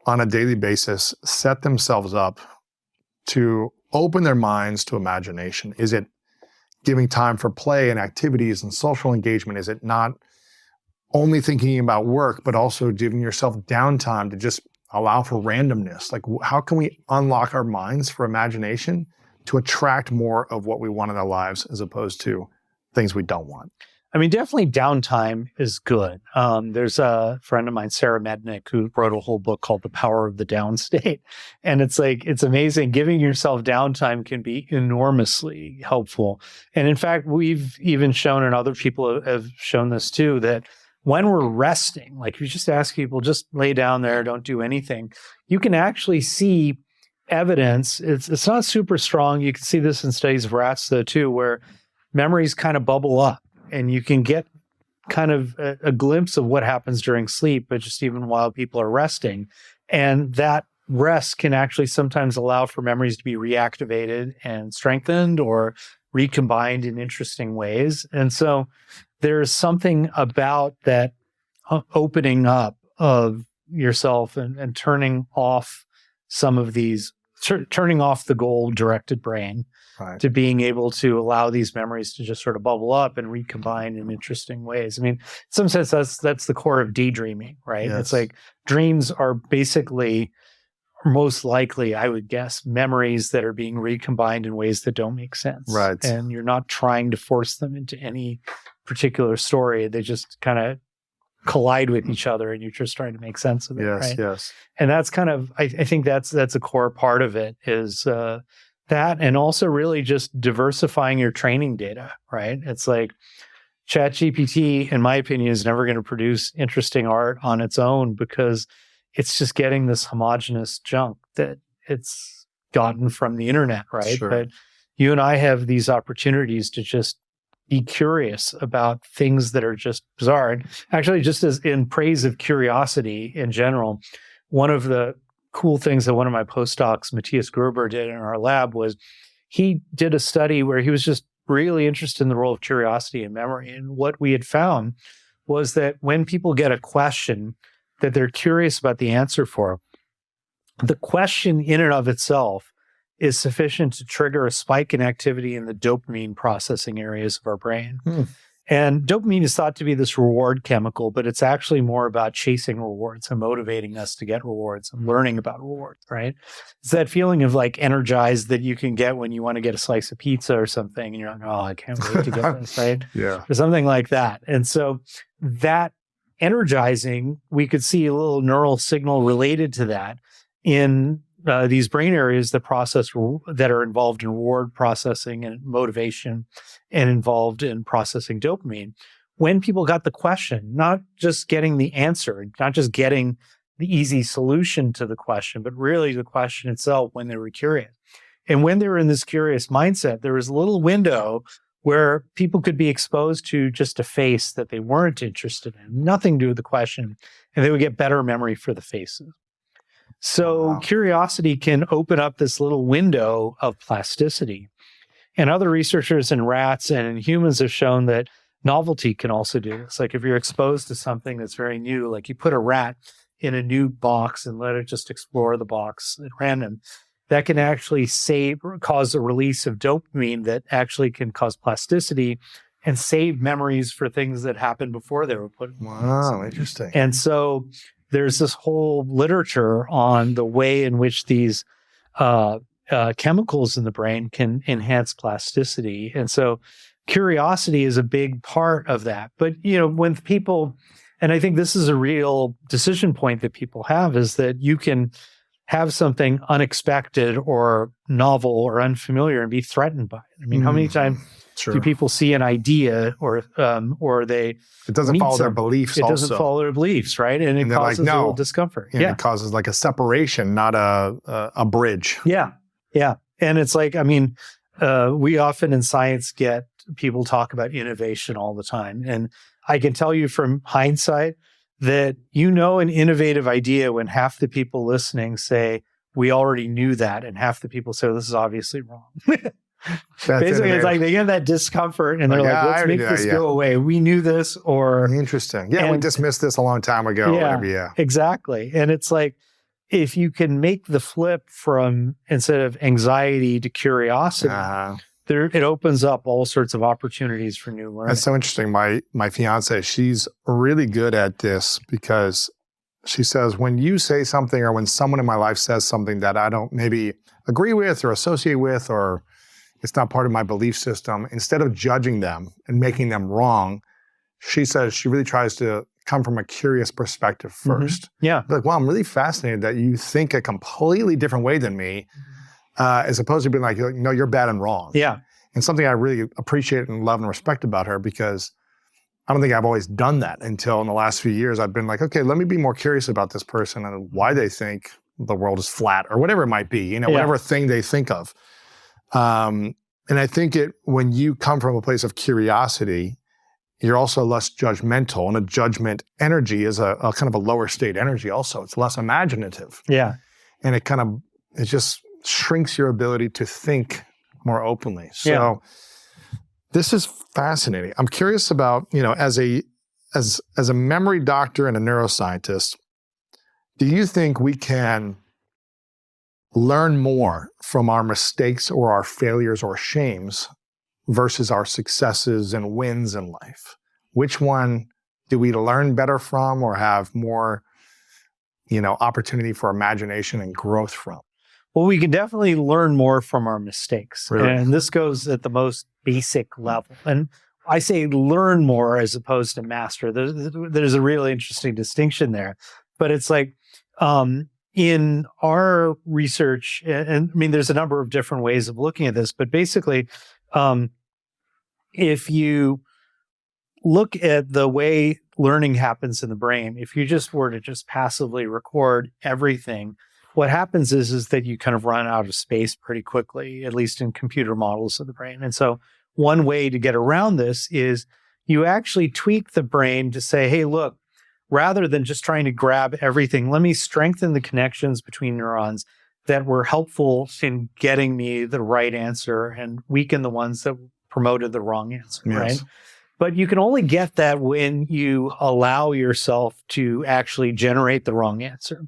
on a daily basis set themselves up to open their minds to imagination? Is it giving time for play and activities and social engagement? Is it not only thinking about work, but also giving yourself downtime to just allow for randomness? Like, how can we unlock our minds for imagination to attract more of what we want in our lives as opposed to things we don't want? Definitely downtime is good. There's a friend of mine, Sarah Mednick, who wrote a whole book called The Power of the Downstate. And it's amazing. Giving yourself downtime can be enormously helpful. And in fact, we've even shown, and other people have shown this too, that when we're resting, like you just ask people, just lay down there, don't do anything, you can actually see evidence. It's not super strong. You can see this in studies of rats though too, where memories kind of bubble up. And you can get kind of a glimpse of what happens during sleep, but just even while people are resting. And that rest can actually sometimes allow for memories to be reactivated and strengthened or recombined in interesting ways. And so there's something about that opening up of yourself and turning off some of these turning off the goal-directed brain Right. to being able to allow these memories to just sort of bubble up and recombine in interesting ways. I mean, in some sense, that's the core of daydreaming, right? Yes. It's like dreams are basically, most likely, I would guess, memories that are being recombined in ways that don't make sense. Right. And you're not trying to force them into any particular story. They just kind of collide with each other and you're just trying to make sense of it. Yes, right? yes. And that's kind of, I think that's a core part of it is that, and also really just diversifying your training data, right? It's like ChatGPT, in my opinion, is never going to produce interesting art on its own because it's just getting this homogenous junk that it's gotten from the internet, right? Sure. But you and I have these opportunities to just be curious about things that are just bizarre. And actually, just as in praise of curiosity in general, one of the cool things that one of my postdocs, Matthias Gruber, did in our lab was he did a study where he was just really interested in the role of curiosity in memory. And what we had found was that when people get a question that they're curious about the answer for, the question in and of itself is sufficient to trigger a spike in activity in the dopamine processing areas of our brain. And dopamine is thought to be this reward chemical, but it's actually more about chasing rewards and motivating us to get rewards and learning about rewards, right? It's that feeling of like energized that you can get when you want to get a slice of pizza or something and you're like, oh, I can't wait to get this, right? Yeah. Or something like that. And so that energizing, we could see a little neural signal related to that in these brain areas that that are involved in reward processing and motivation and involved in processing dopamine. When people got the question, not just getting the answer, not just getting the easy solution to the question, but really the question itself when they were curious. And when they were in this curious mindset, there was a little window where people could be exposed to just a face that they weren't interested in, nothing to do with the question, and they would get better memory for the faces. So Wow. Curiosity can open up this little window of plasticity. And other researchers in rats and in humans have shown that novelty can also do this. Like if you're exposed to something that's very new, like you put a rat in a new box and let it just explore the box at random, that can actually cause a release of dopamine that actually can cause plasticity and save memories for things that happened before they were put in. Wow, interesting. And so there's this whole literature on the way in which these chemicals in the brain can enhance plasticity. And so curiosity is a big part of that. But, you know, when people, and I think this is a real decision point that people have, is that you can have something unexpected or novel or unfamiliar and be threatened by it. I mean, how many times do people see an idea or they it doesn't follow their beliefs? It also doesn't follow their beliefs, right? And it causes a little discomfort. And it causes like a separation, not a bridge. Yeah. And it's like, I mean, we often in science get people talk about innovation all the time. And I can tell you from hindsight that you know an innovative idea when half the people listening say, we already knew that, and half the people say, this is obviously wrong. Basically, it's like they get that discomfort and they're like, let's make this go away. We knew this, or... Interesting. Yeah, we dismissed this a long time ago. Yeah, exactly. And it's like, if you can make the flip from instead of anxiety to curiosity, it opens up all sorts of opportunities for new learning. That's so interesting. My fiance, she's really good at this because she says, when you say something or when someone in my life says something that I don't maybe agree with or associate with, or it's not part of my belief system, instead of judging them and making them wrong, she says she really tries to come from a curious perspective first. Yeah. Like, well, I'm really fascinated that you think a completely different way than me, as opposed to being like, no, you're bad and wrong. Yeah. And something I really appreciate and love and respect about her, because I don't think I've always done that until in the last few years. I've been like, okay, let me be more curious about this person and why they think the world is flat or whatever it might be, whatever thing they think of. And I think when you come from a place of curiosity, you're also less judgmental, and a judgment energy is a kind of a lower state energy also. It's less imaginative. Yeah. And it just shrinks your ability to think more openly. So this is fascinating. I'm curious about, as a memory doctor and a neuroscientist, do you think we can learn more from our mistakes or our failures or shames versus our successes and wins in life? Which one do we learn better from or have more, opportunity for imagination and growth from? Well, we can definitely learn more from our mistakes. Really? And this goes at the most basic level. And I say learn more as opposed to master. There's a really interesting distinction there. But it's like, in our research, and I mean, there's a number of different ways of looking at this, but basically, if you look at the way learning happens in the brain, if you just were to just passively record everything, what happens is that you kind of run out of space pretty quickly, at least in computer models of the brain. And so one way to get around this is you actually tweak the brain to say, hey, look, rather than just trying to grab everything, let me strengthen the connections between neurons that were helpful in getting me the right answer and weaken the ones that promoted the wrong answer, Yes. right? But you can only get that when you allow yourself to actually generate the wrong answer.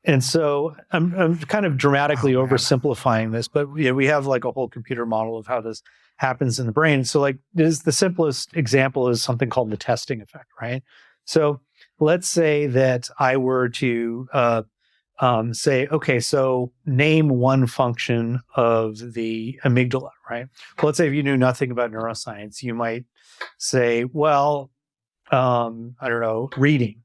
And so I'm kind of dramatically oversimplifying this, but we have like a whole computer model of how this happens in the brain. So like the simplest example is something called the testing effect, right? So let's say that I were to say, okay, so name one function of the amygdala, right? Well, let's say if you knew nothing about neuroscience, you might say, well, I don't know, reading.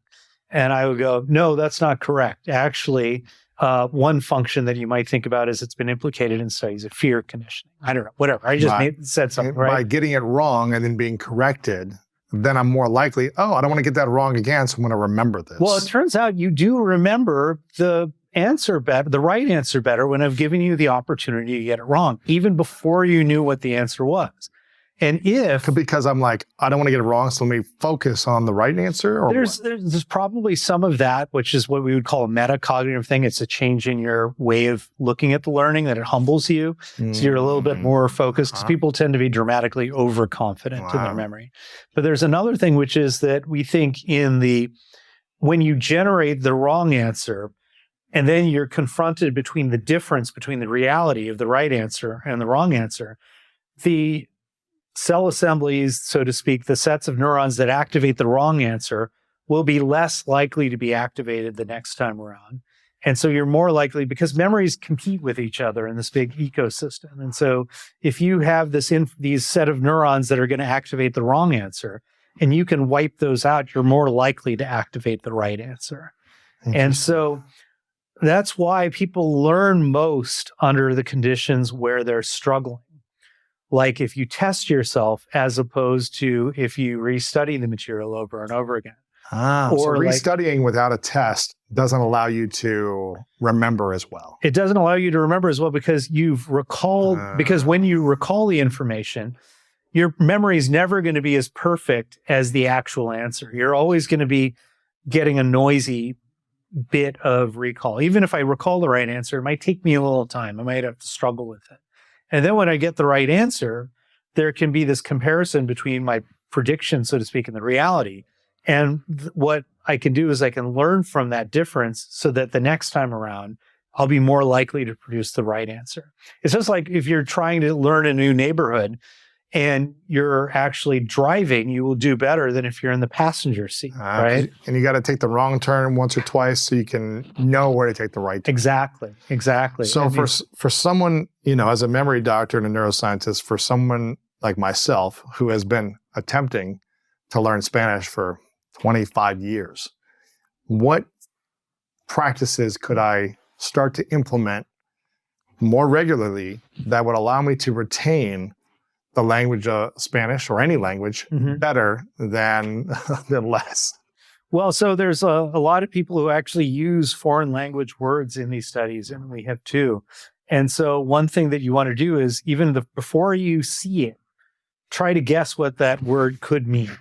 And I would go, no, that's not correct. Actually, one function that you might think about is it's been implicated in studies of fear conditioning. I don't know, whatever. I just said something, right? By getting it wrong and then being corrected, then I'm more likely, I don't want to get that wrong again, so I'm going to remember this. Well, it turns out you do remember the answer better, the right answer better when I've given you the opportunity to get it wrong, even before you knew what the answer was. And because I'm like, I don't want to get it wrong, so let me focus on the right answer? Or there's probably some of that, which is what we would call a metacognitive thing. It's a change in your way of looking at the learning, that it humbles you. So you're a little bit more focused, because people tend to be dramatically overconfident in their memory. But there's another thing, which is that we think when you generate the wrong answer, and then you're confronted between the difference between the reality of the right answer and the wrong answer, the cell assemblies, so to speak, the sets of neurons that activate the wrong answer will be less likely to be activated the next time around. And so you're more likely, because memories compete with each other in this big ecosystem. And so if you have these set of neurons that are going to activate the wrong answer, and you can wipe those out, you're more likely to activate the right answer. And so that's why people learn most under the conditions where they're struggling. Like if you test yourself, as opposed to if you restudy the material over and over again. So restudying without a test doesn't allow you to remember as well. It doesn't allow you to remember as well because you've recalled, because when you recall the information, your memory is never going to be as perfect as the actual answer. You're always going to be getting a noisy bit of recall. Even if I recall the right answer, it might take me a little time. I might have to struggle with it. And then when I get the right answer, there can be this comparison between my prediction, so to speak, and the reality. And what I can do is I can learn from that difference so that the next time around, I'll be more likely to produce the right answer. It's just like if you're trying to learn a new neighborhood and you're actually driving, you will do better than if you're in the passenger seat, right? And you got to take the wrong turn once or twice so you can know where to take the right turn. Exactly. So for someone, as a memory doctor and a neuroscientist, for someone like myself who has been attempting to learn Spanish for 25 years, what practices could I start to implement more regularly that would allow me to retain the language of Spanish or any language better than less? Well, so there's a lot of people who actually use foreign language words in these studies, and we have two. And so one thing that you want to do is before you see it, try to guess what that word could mean.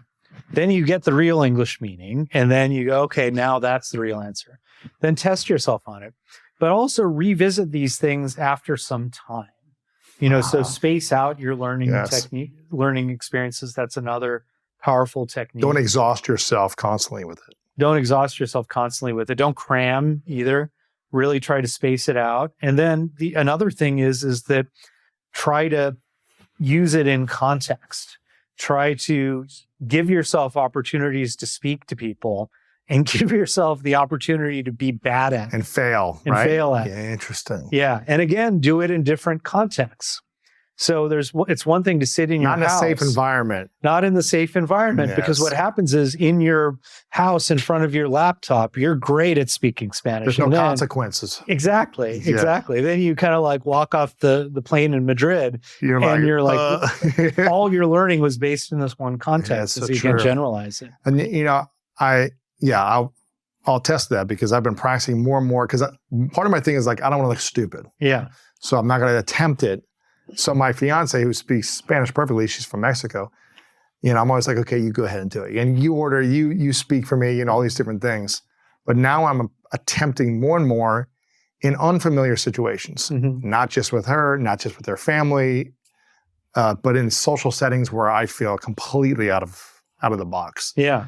Then you get the real English meaning, and then you go, okay, now that's the real answer. Then test yourself on it. But also revisit these things after some time. So space out your learning technique, learning experiences. That's another powerful technique. Don't exhaust yourself constantly with it. Don't cram either. really try to space it out. And then another thing is that try to use it in context. Try to give yourself opportunities to speak to people and give yourself the opportunity to be bad at it. And fail, And right? fail at it. Yeah, interesting. Yeah. And again, do it in different contexts. So it's one thing to sit in your Not in house. a safe environment. Not in the safe environment, because Yes. what happens is in your house in front of your laptop, you're great at speaking Spanish. There's no And then- consequences. Exactly. Yeah. Exactly. Then you kind of like walk off the plane in Madrid You're and like, you're all your learning was based in this one context, Yeah, so so you true. can generalize it. And I'll test that because I've been practicing more and more. Because part of my thing is like I don't want to look stupid, Yeah. so I'm not going to attempt it. So my fiance, who speaks Spanish perfectly, she's from Mexico. I'm always like, okay, you go ahead and do it, and you order, you speak for me, all these different things. But now I'm attempting more and more in unfamiliar situations, Mm-hmm. not just with her, not just with her family, but in social settings where I feel completely out of the box. Yeah.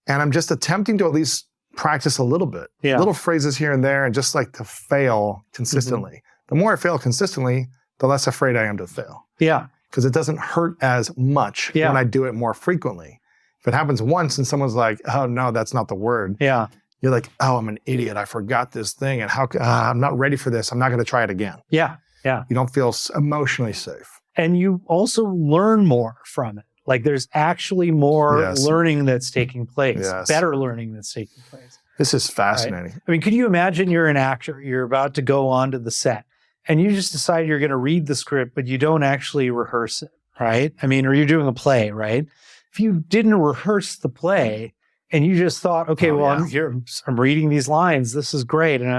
And I'm just attempting to at least practice a little bit, Yeah. little phrases here and there, and just like to fail consistently. Mm-hmm. The more I fail consistently, the less afraid I am to fail, Yeah. because it doesn't hurt as much Yeah. when I do it more frequently. If it happens once and someone's like, oh no, that's not the word. Yeah. You're like, oh, I'm an idiot. I forgot this thing. And I'm not ready for this. I'm not going to try it again. Yeah. Yeah. You don't feel emotionally safe. And you also learn more from it. Like there's actually more Yes. learning that's taking place, Yes. better learning that's taking place. This is fascinating. I mean, could you imagine you're an actor, you're about to go onto the set, and you just decide you're going to read the script, but you don't actually rehearse it, right? I mean, or you're doing a play, right? If you didn't rehearse the play and you just thought, okay, I'm reading these lines, this is great, and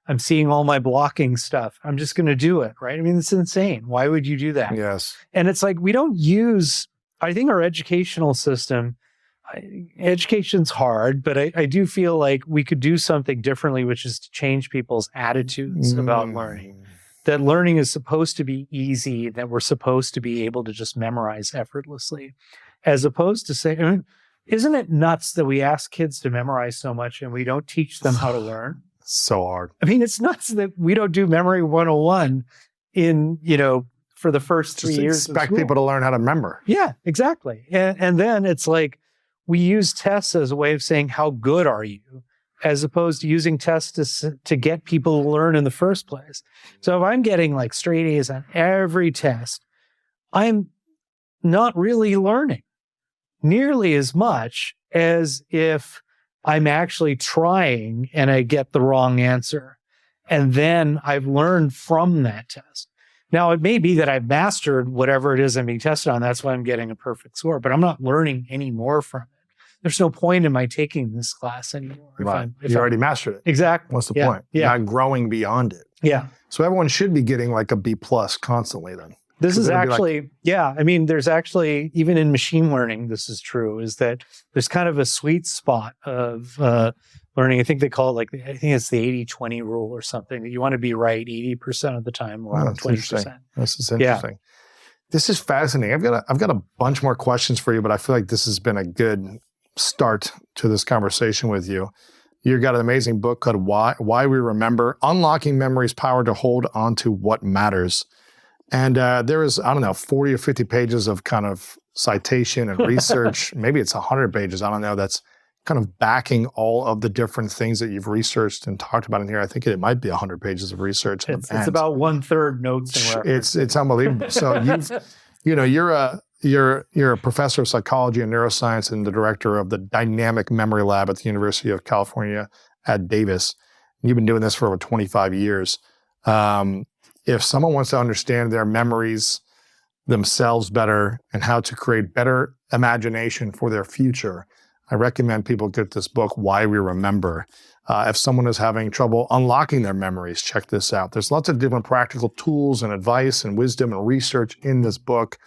I'm seeing all my blocking stuff, I'm just going to do it, right? I mean, it's insane. Why would you do that? Yes. And it's like, we don't use, I think our educational system, education's hard, but I do feel like we could do something differently, which is to change people's attitudes about learning. That learning is supposed to be easy, that we're supposed to be able to just memorize effortlessly, as opposed to saying, isn't it nuts that we ask kids to memorize so much and we don't teach them how to learn? So hard. I mean, it's nuts that we don't do Memory 101 for the first 3 years. Expect people to learn how to remember. Yeah, exactly. And then it's like we use tests as a way of saying, how good are you? As opposed to using tests to get people to learn in the first place. So if I'm getting like straight A's on every test, I'm not really learning nearly as much as if I'm actually trying and I get the wrong answer. And then I've learned from that test. Now, it may be that I've mastered whatever it is I'm being tested on. That's why I'm getting a perfect score, but I'm not learning any more from it. There's no point in my taking this class anymore. Right. You already mastered it. Exactly. What's the Yeah. point? Yeah. You're not growing beyond it. Yeah. So everyone should be getting like a B+ constantly then. This is it'll be like- actually, I mean, there's actually, even in machine learning, this is true, is that there's kind of a sweet spot of learning. I think they call it I think it's the 80-20 rule or something. That you want to be right 80% of the time, Oh, wrong that's 20%. interesting. This is interesting. This is fascinating. I've got a bunch more questions for you, but I feel like this has been a good start to this conversation with you. You've got an amazing book called Why We Remember, Unlocking Memory's Power to Hold On to What Matters. And there is, 40 or 50 pages of kind of citation and research. Maybe it's 100 pages. I don't know. That's kind of backing all of the different things that you've researched and talked about in here. I think it might be 100 pages of research. It's about 1/3 notes and references. It's unbelievable. So you're a professor of psychology and neuroscience and the director of the Dynamic Memory Lab at the University of California at Davis. You've been doing this for over 25 years. If someone wants to understand their memories themselves better and how to create better imagination for their future, I recommend people get this book, Why We Remember. If someone is having trouble unlocking their memories, check this out. There's lots of different practical tools and advice and wisdom and research in this book.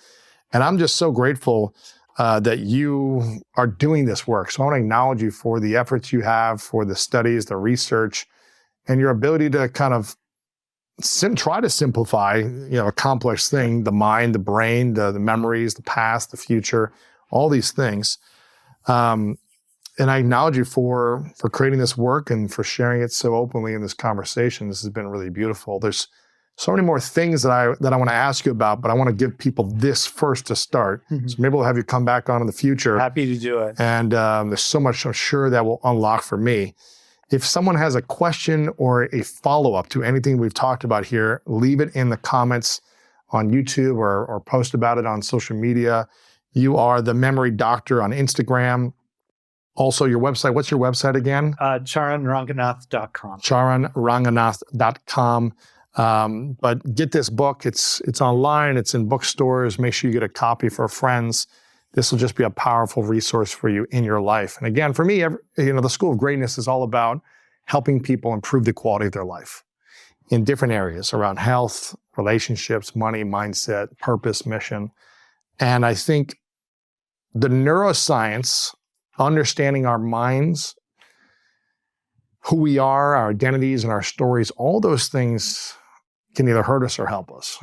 And I'm just so grateful that you are doing this work. So I want to acknowledge you for the efforts you have, for the studies, the research, and your ability to kind of try to simplify, a complex thing, the mind, the brain, the memories, the past, the future, all these things. I acknowledge you for creating this work and for sharing it so openly in this conversation. This has been really beautiful. There's so many more things that I want to ask you about, but I want to give people this first to start. So maybe we'll have you come back on in the future. Happy to do it. And there's so much I'm sure that will unlock for me. If someone has a question or a follow-up to anything we've talked about here, leave it in the comments on YouTube or post about it on social media. You are the Memory Doctor on Instagram. Also, your website. What's your website again? CharanRanganath.com. CharanRanganath.com. But get this book. It's online. It's in bookstores. Make sure you get a copy for friends. This will just be a powerful resource for you in your life. And again, for me, the School of Greatness is all about helping people improve the quality of their life in different areas around health, relationships, money, mindset, purpose, mission. And I think the neuroscience, understanding our minds, who we are, our identities, and our stories, all those things can either hurt us or help us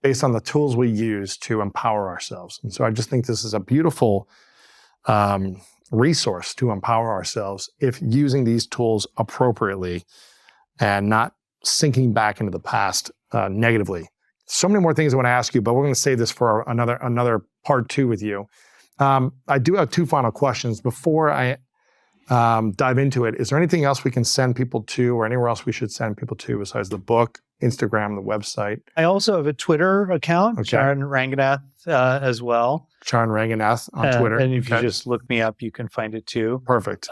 based on the tools we use to empower ourselves. And so I just think this is a beautiful resource to empower ourselves if using these tools appropriately and not sinking back into the past negatively. So many more things I want to ask you, but we're going to save this for another part 2 with you. I do have 2 final questions. Before I dive into it, is there anything else we can send people to or anywhere else we should send people to besides the book, Instagram, the website? I also have a Twitter account, Okay. Charan Ranganath, as well. Charan Ranganath on Twitter. And if you just look me up, you can find it too. Perfect.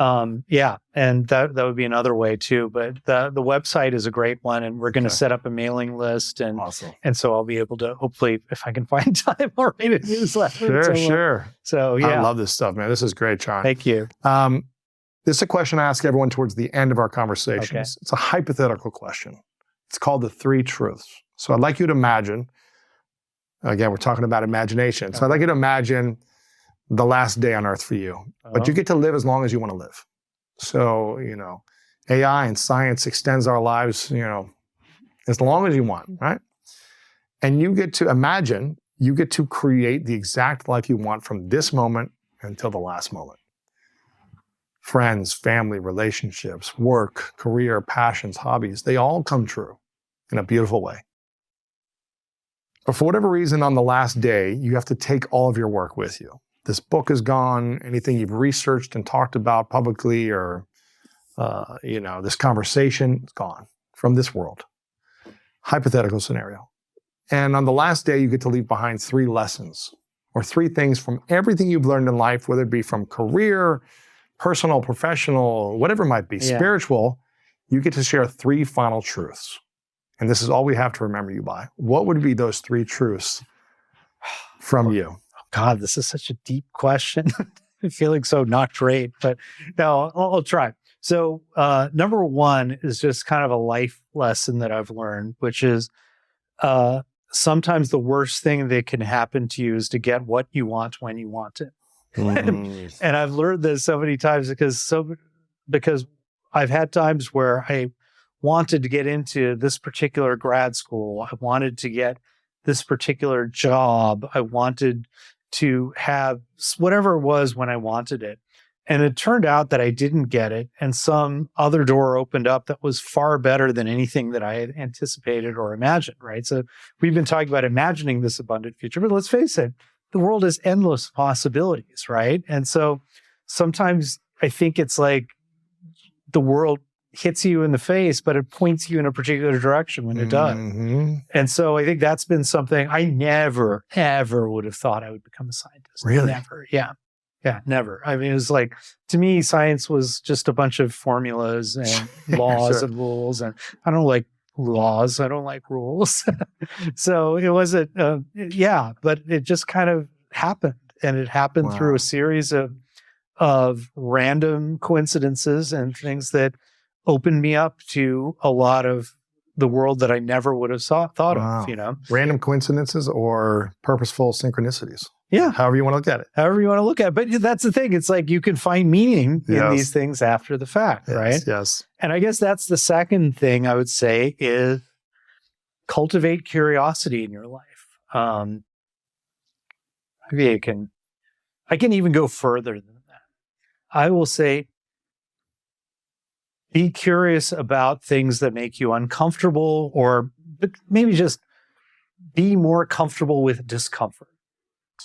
Yeah, and that would be another way too. But the website is a great one, and we're going to set up a mailing list, and Awesome. and so I'll be able to, hopefully, if I can find time, I'll write a newsletter. Sure. So yeah, I love this stuff, man. This is great, Charan. Thank you. This is a question I ask everyone towards the end of our conversations. Okay. It's a hypothetical question. It's called the 3 truths. So I'd like you to imagine, again, we're talking about imagination. So I'd like you to imagine the last day on earth for you, but you get to live as long as you want to live. So, AI and science extends our lives, as long as you want, right? And you get to imagine, you get to create the exact life you want from this moment until the last moment. Friends, family, relationships, work, career, passions, hobbies, they all come true in a beautiful way. But for whatever reason, on the last day, you have to take all of your work with you. This book is gone, anything you've researched and talked about publicly or, this conversation is gone from this world. Hypothetical scenario. And on the last day, you get to leave behind 3 lessons or 3 things from everything you've learned in life, whether it be from career, personal, professional, whatever it might be, spiritual. You get to share 3 final truths. And this is all we have to remember you by. What would be those 3 truths from you? God, this is such a deep question. I'm feeling so not great, but no, I'll try. So number 1 is just kind of a life lesson that I've learned, which is sometimes the worst thing that can happen to you is to get what you want when you want it. And I've learned this so many times because I've had times where I wanted to get into this particular grad school. I wanted to get this particular job. I wanted to have whatever it was when I wanted it. And it turned out that I didn't get it. And some other door opened up that was far better than anything that I had anticipated or imagined, right? So we've been talking about imagining this abundant future, but let's face it, the world has endless possibilities, right? And so sometimes I think it's like the world hits you in the face, but it points you in a particular direction when it does. And so I think that's been something I never, ever would have thought I would become a scientist. Really? Never. Yeah. Yeah, never. I mean, it was like, to me, science was just a bunch of formulas and laws Sure. and rules. And I don't like laws. I don't like rules. So it wasn't, but it just kind of happened. And it happened through a series of random coincidences and things that opened me up to a lot of the world that I never would have thought of, Random coincidences or purposeful synchronicities. Yeah. However you want to look at it. However you want to look at it. But that's the thing. It's like you can find meaning in these things after the fact, right? Yes. And I guess that's the second thing I would say is cultivate curiosity in your life. Maybe I can even go further than I will say, be curious about things that make you uncomfortable, or maybe just be more comfortable with discomfort.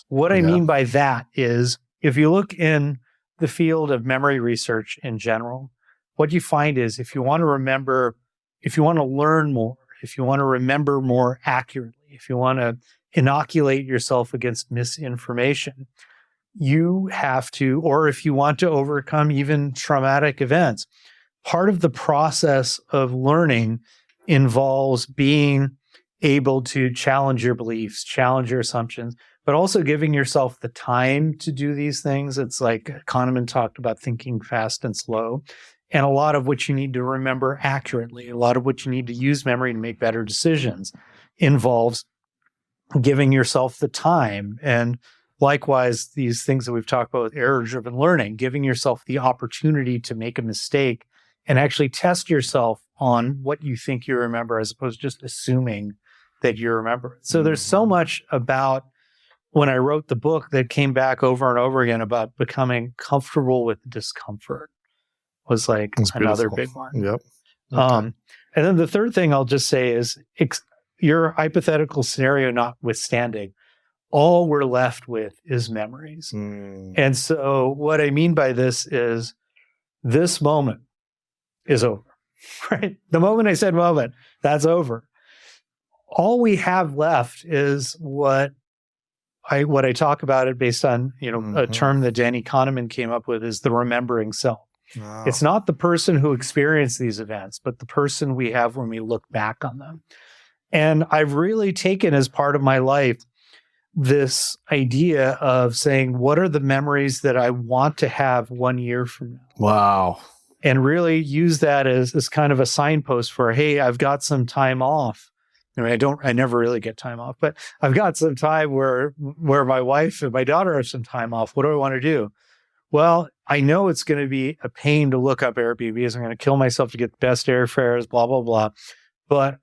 What I mean by that is, if you look in the field of memory research in general, what you find is if you want to remember, if you want to learn more, if you want to remember more accurately, if you want to inoculate yourself against misinformation, you have to, or if you want to overcome even traumatic events, part of the process of learning involves being able to challenge your beliefs, challenge your assumptions, but also giving yourself the time to do these things. It's like Kahneman talked about thinking fast and slow. And a lot of what you need to remember accurately, a lot of what you need to use memory to make better decisions involves giving yourself the time. And likewise, these things that we've talked about with error-driven learning, giving yourself the opportunity to make a mistake and actually test yourself on what you think you remember, as opposed to just assuming that you remember. So there's so much about when I wrote the book that came back over and over again about becoming comfortable with discomfort was like another big one. Yep. Okay. And then the third thing I'll just say is, your hypothetical scenario notwithstanding, all we're left with is memories. And so what I mean by this is, this moment is over, right? The moment I said moment, that's over. All we have left is what I talk about it based on, a term that Danny Kahneman came up with, is the remembering self. Wow. It's not the person who experienced these events, but the person we have when we look back on them. And I've really taken as part of my life this idea of saying, what are the memories that I want to have 1 year from now? Wow. And really use that as kind of a signpost for, hey, I've got some time off. I mean, I never really get time off, but I've got some time where my wife and my daughter have some time off. What do I want to do? Well, I know it's going to be a pain to look up Airbnbs. I'm going to kill myself to get the best airfares, blah, blah, blah. But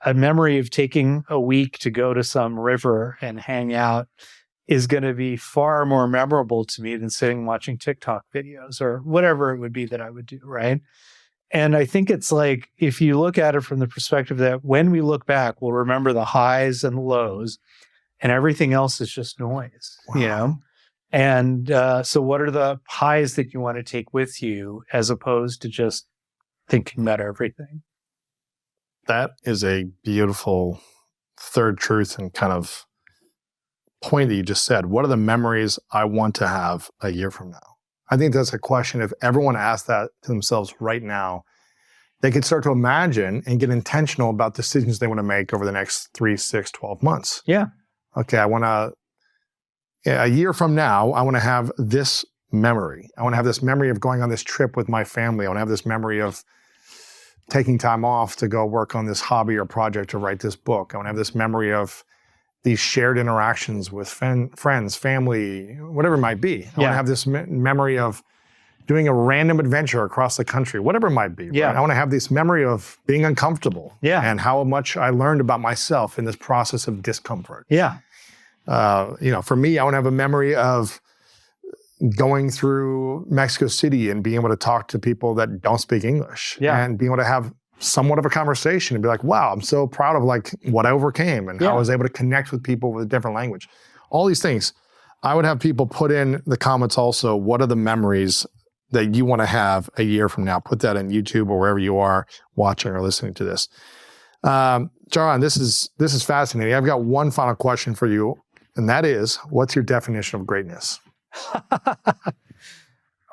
a memory of taking a week to go to some river and hang out is going to be far more memorable to me than sitting watching TikTok videos or whatever it would be that I would do, right? And I think it's like, if you look at it from the perspective that when we look back, we'll remember the highs and lows, and everything else is just noise, And so what are the highs that you want to take with you, as opposed to just thinking about everything? That is a beautiful third truth and kind of point that you just said. What are the memories I want to have a year from now? I think that's a question. If everyone asked that to themselves right now, they could start to imagine and get intentional about decisions they want to make over the next 3, 6, 12 months. Yeah. Okay, a year from now, I want to have this memory. I want to have this memory of going on this trip with my family. I want to have this memory of taking time off to go work on this hobby or project to write this book. I want to have this memory of these shared interactions with friends, family, whatever it might be. I want to have this memory of doing a random adventure across the country, whatever it might be. Yeah. Right? I want to have this memory of being uncomfortable and how much I learned about myself in this process of discomfort. Yeah. For me, I want to have a memory of going through Mexico City and being able to talk to people that don't speak English and being able to have somewhat of a conversation and be like, wow, I'm so proud of like what I overcame and how I was able to connect with people with a different language. All these things. I would have people put in the comments also, what are the memories that you want to have a year from now? Put that in YouTube or wherever you are watching or listening to this. Charan, this is fascinating. I've got one final question for you, and that is, what's your definition of greatness?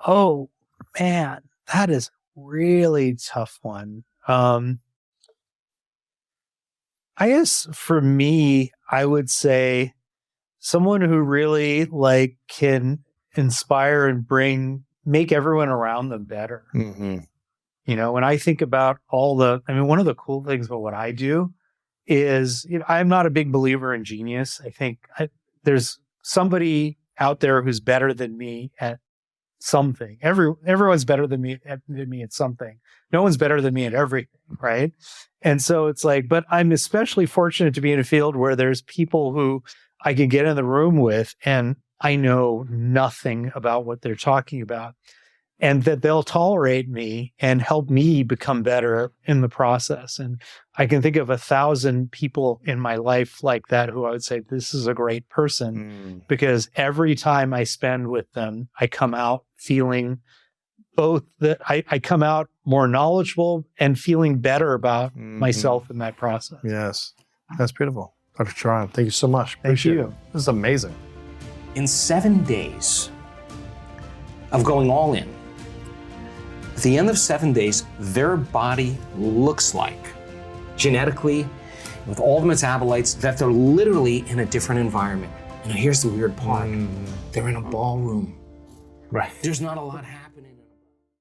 Oh, man, that is a really tough one. I guess for me, I would say someone who really can inspire and make everyone around them better. Mm-hmm. When I think about one of the cool things about what I do is, I'm not a big believer in genius. I think there's somebody out there who's better than me at something. Everyone's better than me at something. No one's better than me at everything, right? And so it's like, but I'm especially fortunate to be in a field where there's people who I can get in the room with and I know nothing about what they're talking about, and that they'll tolerate me and help me become better in the process. And I can think of 1,000 people in my life like that who I would say, this is a great person, because every time I spend with them, I come out feeling both that I come out more knowledgeable and feeling better about myself in that process. Yes, that's beautiful. Dr. Charan, thank you so much. Thank Appreciate you. it. This is amazing. In 7 days of going all in, at the end of 7 days, their body looks like, genetically, with all the metabolites, that they're literally in a different environment. And here's the weird part. They're in a ballroom. Right. There's not a lot happening.